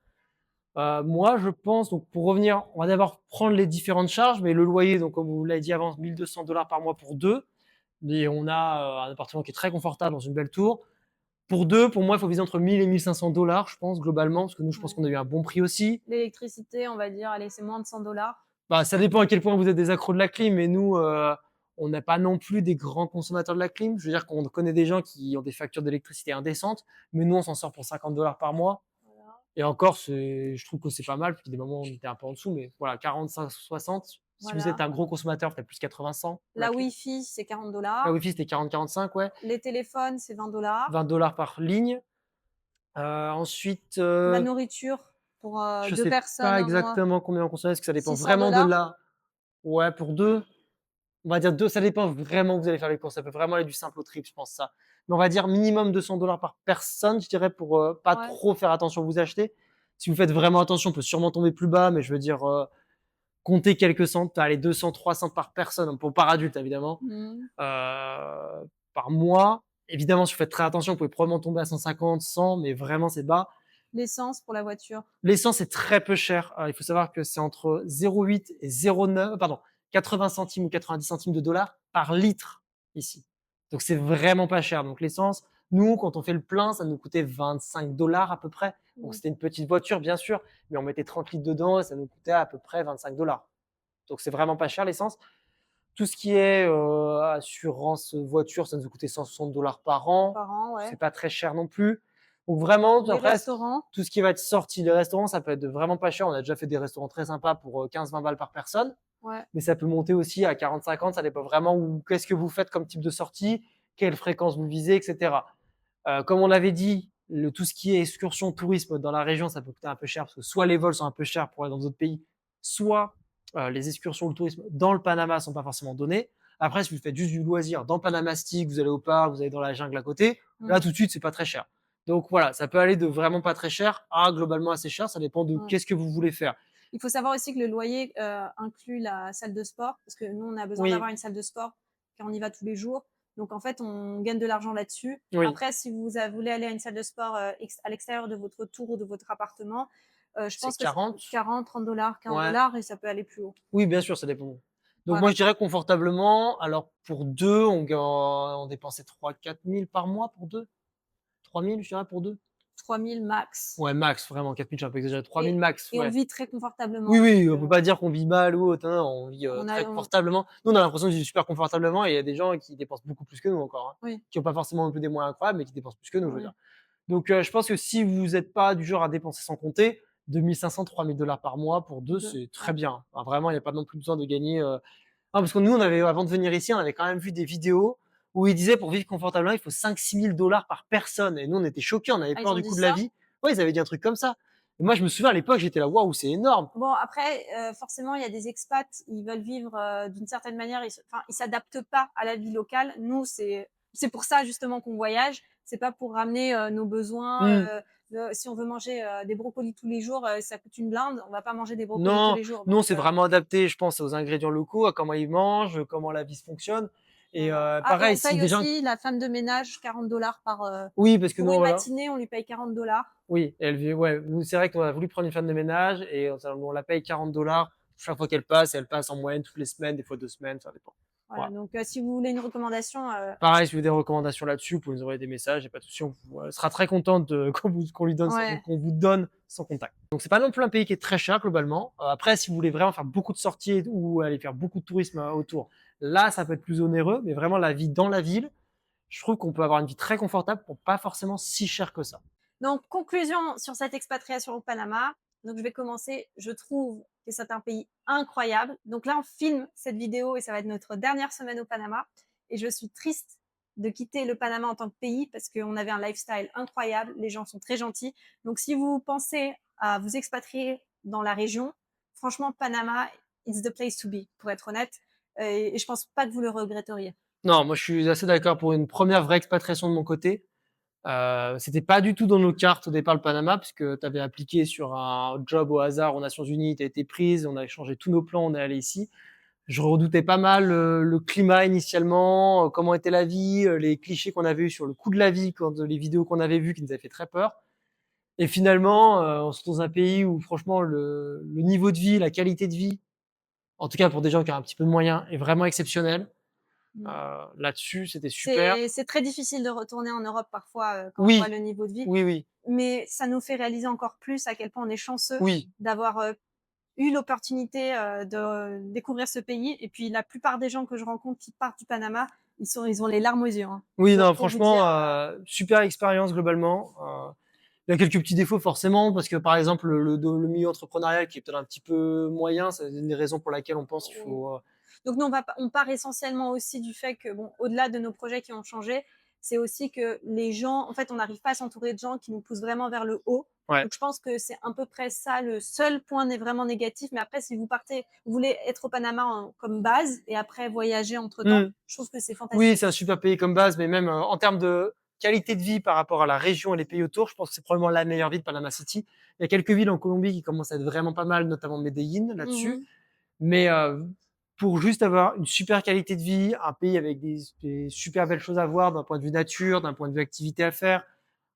Moi, je pense, donc pour revenir, on va d'abord prendre les différentes charges, mais le loyer, donc comme vous l'avez dit avant, 1 200 $ par mois pour deux. Mais on a un appartement qui est très confortable dans une belle tour. Pour deux, pour moi, il faut viser entre 1000 et 1500 $, je pense, globalement, parce que nous, je pense Ouais. qu'on a eu un bon prix aussi. L'électricité, on va dire, allez, c'est moins de 100 $. Bah, ça dépend à quel point vous êtes des accros de la clim, mais nous, on n'est pas non plus des grands consommateurs de la clim. Je veux dire qu'on connaît des gens qui ont des factures d'électricité indécentes, mais nous, on s'en sort pour 50 $ par mois. Voilà. Et encore, je trouve que c'est pas mal, puis des moments où on était un peu en dessous, mais voilà, 45, 60. Si vous êtes Voilà. un gros consommateur, peut-être plus 80, 100 pour la La clim. Wi-Fi, c'est 40 La dollars. Wi-Fi, c'était 40, 45, ouais. Les téléphones, c'est 20 $. 20 $ par ligne. Ensuite, La nourriture pour je deux sais personnes pas un mois, exactement combien on consomme, parce que ça dépend 600 vraiment de dollars. là. Ouais, pour deux, on va dire deux, ça dépend vraiment où vous allez faire les courses. Ça peut vraiment aller du simple au triple, je pense ça. Mais on va dire minimum 200 $ par personne, je dirais, pour pas Ouais. trop faire attention à vous acheter. Si vous faites vraiment attention, on peut sûrement tomber plus bas, mais je veux dire, compter quelques cents, allez, 200, 300 par personne, pour par adulte, évidemment, Mmh. par mois. Évidemment, si vous faites très attention, vous pouvez probablement tomber à 150, 100, mais vraiment, c'est bas. L'essence pour la voiture. L'essence est très peu cher. Il faut savoir que c'est entre 0,8 et 0,9, pardon, 80 centimes ou 90 centimes de dollars par litre ici. Donc c'est vraiment pas cher. Donc l'essence, nous, quand on fait le plein, ça nous coûtait 25 $ à peu près. Donc Mmh. c'était une petite voiture, bien sûr, mais on mettait 30 litres dedans et ça nous coûtait à peu près 25 $. Donc c'est vraiment pas cher l'essence. Tout ce qui est, assurance, voiture, ça nous a coûté 160 $ par an. par an, ouais. C'est pas très cher non plus. Donc vraiment, Les après, restaurants, tout ce qui va être sorti des restaurants, ça peut être vraiment pas cher. On a déjà fait des restaurants très sympas pour, 15-20 balles par personne, ouais. mais ça peut monter aussi à 40-50, ça dépend vraiment où qu'est-ce que vous faites comme type de sortie, quelle fréquence vous visez et cetera. Comme on l'avait dit, tout ce qui est excursion, tourisme dans la région, ça peut coûter un peu cher parce que soit les vols sont un peu chers pour aller dans d'autres pays, soit les excursions ou le tourisme dans le Panama sont pas forcément donnés. Après, si vous faites juste du loisir dans le Panamastique, vous allez au parc, vous allez dans la jungle à côté, là Mmh, tout de suite c'est pas très cher. Donc voilà, ça peut aller de vraiment pas très cher à globalement assez cher, ça dépend de mmh. qu'est-ce que vous voulez faire. Il faut savoir aussi que le loyer, inclut la salle de sport parce que nous, on a besoin Oui, d'avoir une salle de sport car on y va tous les jours. Donc en fait, on gagne de l'argent là-dessus. oui, Après, si voulez aller à une salle de sport, à l'extérieur de votre tour ou de votre appartement, je c'est pense que c'est 40. 40-30 $, Ouais. 40 $ et ça peut aller plus haut. Oui, bien sûr, ça dépend. Donc moi, Voilà, je dirais confortablement, alors pour 2, on dépensait 3 000 à 4 000 par mois pour 2. 3 000, je dirais pour 2. 3000 max Ouais, max, vraiment 4 000, j'ai un peu exagéré. 3 000 et max, on ouais. vit très confortablement Oui, oui, donc on peut pas dire qu'on vit mal ou autre, hein, on vit, on a très on confortablement. Nous, on a l'impression de vivre super confortablement et il y a des gens qui dépensent beaucoup plus que nous encore, hein, oui, qui ont pas forcément non plus des moyens incroyables, mais qui dépensent plus que nous, je veux dire. oui, Donc je pense que si vous êtes pas du genre à dépenser sans compter, 2 500 à 3 000 $ par mois pour 2, 2, c'est très ouais. bien. Enfin, vraiment, il y a pas non plus besoin de gagner, non, parce que nous, on avait, avant de venir ici, on avait quand même vu des vidéos où ils disaient pour vivre confortablement, il faut 5 000 à 6 000 $ par personne. Et nous, on était choqués, on avait Ah, ils peur ont du dit coût de la ça? vie. Ouais, ils avaient dit un truc comme ça. Et moi, je me souviens à l'époque, j'étais là, waouh, c'est énorme. Bon après, forcément il y a des expats, ils veulent vivre, d'une certaine manière, ils s'adaptent pas à la vie locale. Nous, c'est pour ça justement qu'on voyage, c'est pas pour ramener, nos besoins, Hmm. si on veut manger, des brocolis tous les jours, ça coûte une blinde, on va pas manger des brocolis tous Non, les jours nous, on donc s'est vraiment adapté, je pense, aux ingrédients locaux, à comment ils mangent, comment la vie se fonctionne. Et voilà. Ah et pareil, on si paye des gens, aussi la femme de ménage 40 $ par, oui, parce que pour nous, une voilà, matinée, on lui paye 40 $. oui, elle vit, ouais, nous, c'est vrai qu'on a voulu prendre une femme de ménage et on la paye 40 $ chaque fois qu'elle passe. Elle passe en moyenne toutes les semaines, des fois 2 semaines, ça dépend. Voilà Voilà. donc si vous voulez une recommandation, Pareil, si vous avez des recommandations là-dessus, vous pouvez nous envoyer des messages, il y a pas de souci, on sera très contente qu'on lui donne ouais. qu'on vous donne son contact. Donc c'est pas non plus un pays qui est très cher globalement. Après, si vous voulez vraiment faire beaucoup de sorties ou aller faire beaucoup de tourisme autour, là, ça peut être plus onéreux, mais vraiment la vie dans la ville, je trouve qu'on peut avoir une vie très confortable pour pas forcément si cher que ça. Donc, conclusion sur cette expatriation au Panama. Donc, je vais commencer. Je trouve que c'est un pays incroyable. Donc là, on filme cette vidéo et ça va être notre dernière semaine au Panama. Et je suis triste de quitter le Panama en tant que pays parce qu'on avait un lifestyle incroyable. Les gens sont très gentils. Donc, si vous pensez à vous expatrier dans la région, franchement, Panama, it's the place to be, pour être honnête. Et je pense pas que vous le regretteriez. Non, moi je suis assez d'accord pour une première vraie expatriation de mon côté. C'était pas du tout dans nos cartes au départ le Panama, puisque tu avais appliqué sur un job au hasard aux Nations Unies, tu as été prise, on a changé tous nos plans, on est allé ici. Je redoutais pas mal le climat initialement, comment était la vie, les clichés qu'on avait eu sur le coût de la vie, quand les vidéos qu'on avait vues qui nous avaient fait très peur. Et finalement, on se trouve dans un pays où franchement le niveau de vie, la qualité de vie, en tout cas pour des gens qui ont un petit peu de moyens, est vraiment exceptionnel. Là-dessus, c'était super. C'est très difficile de retourner en Europe parfois quand on voit Oui, le niveau de vie. oui, oui, Mais ça nous fait réaliser encore plus à quel point on est chanceux oui. d'avoir eu l'opportunité de découvrir ce pays. Et puis la plupart des gens que je rencontre qui partent du Panama, ils ont les larmes aux yeux. Hein. Oui, Donc non, pour vous dire, franchement, super expérience globalement. Il y a quelques petits défauts forcément, parce que par exemple le milieu entrepreneurial qui est peut-être un petit peu moyen, c'est une des raisons pour laquelle on pense qu'il faut. donc nous, on part essentiellement aussi du fait que, bon, au-delà de nos projets qui ont changé, c'est aussi que les gens, en fait, on n'arrive pas à s'entourer de gens qui nous poussent vraiment vers le haut. Ouais. Donc je pense que c'est à peu près ça le seul point vraiment négatif. Mais après, si vous partez, vous voulez être au Panama comme base et après voyager entre-temps, Mmh. je trouve que c'est Oui, fantastique. c'est un super pays comme base, mais même en termes de qualité de vie par rapport à la région et les pays autour, je pense que c'est probablement la meilleure ville, Panama City. Il y a quelques villes en Colombie qui commencent à être vraiment pas mal, notamment Medellín là-dessus. Mhm. Mais pour juste avoir une super qualité de vie, un pays avec des super belles choses à voir d'un point de vue nature, d'un point de vue activité à faire,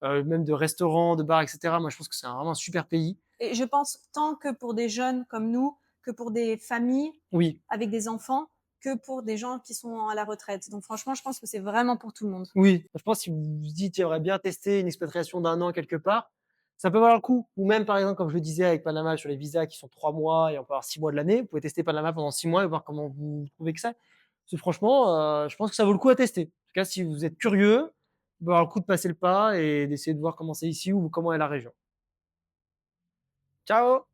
même de restaurants, de bars, etc. Moi, je pense que c'est vraiment un super pays. Et je pense tant que pour des jeunes comme nous, que pour des familles Oui, avec des enfants, que pour des gens qui sont à la retraite. Donc franchement, je pense que c'est vraiment pour tout le monde. oui. Je pense que si vous vous dites, tu aimerais bien tester une expatriation d'un an quelque part, ça peut valoir le coup. Ou même, par exemple, comme je le disais avec Panama sur les visas qui sont 3 mois et on peut avoir 6 mois de l'année, vous pouvez tester Panama pendant 6 mois et voir comment vous trouvez que ça. C'est franchement, je pense que ça vaut le coup à tester. En tout cas, si vous êtes curieux, bah, alors le coup de passer le pas et d'essayer de voir comment c'est ici ou comment est la région. Ciao!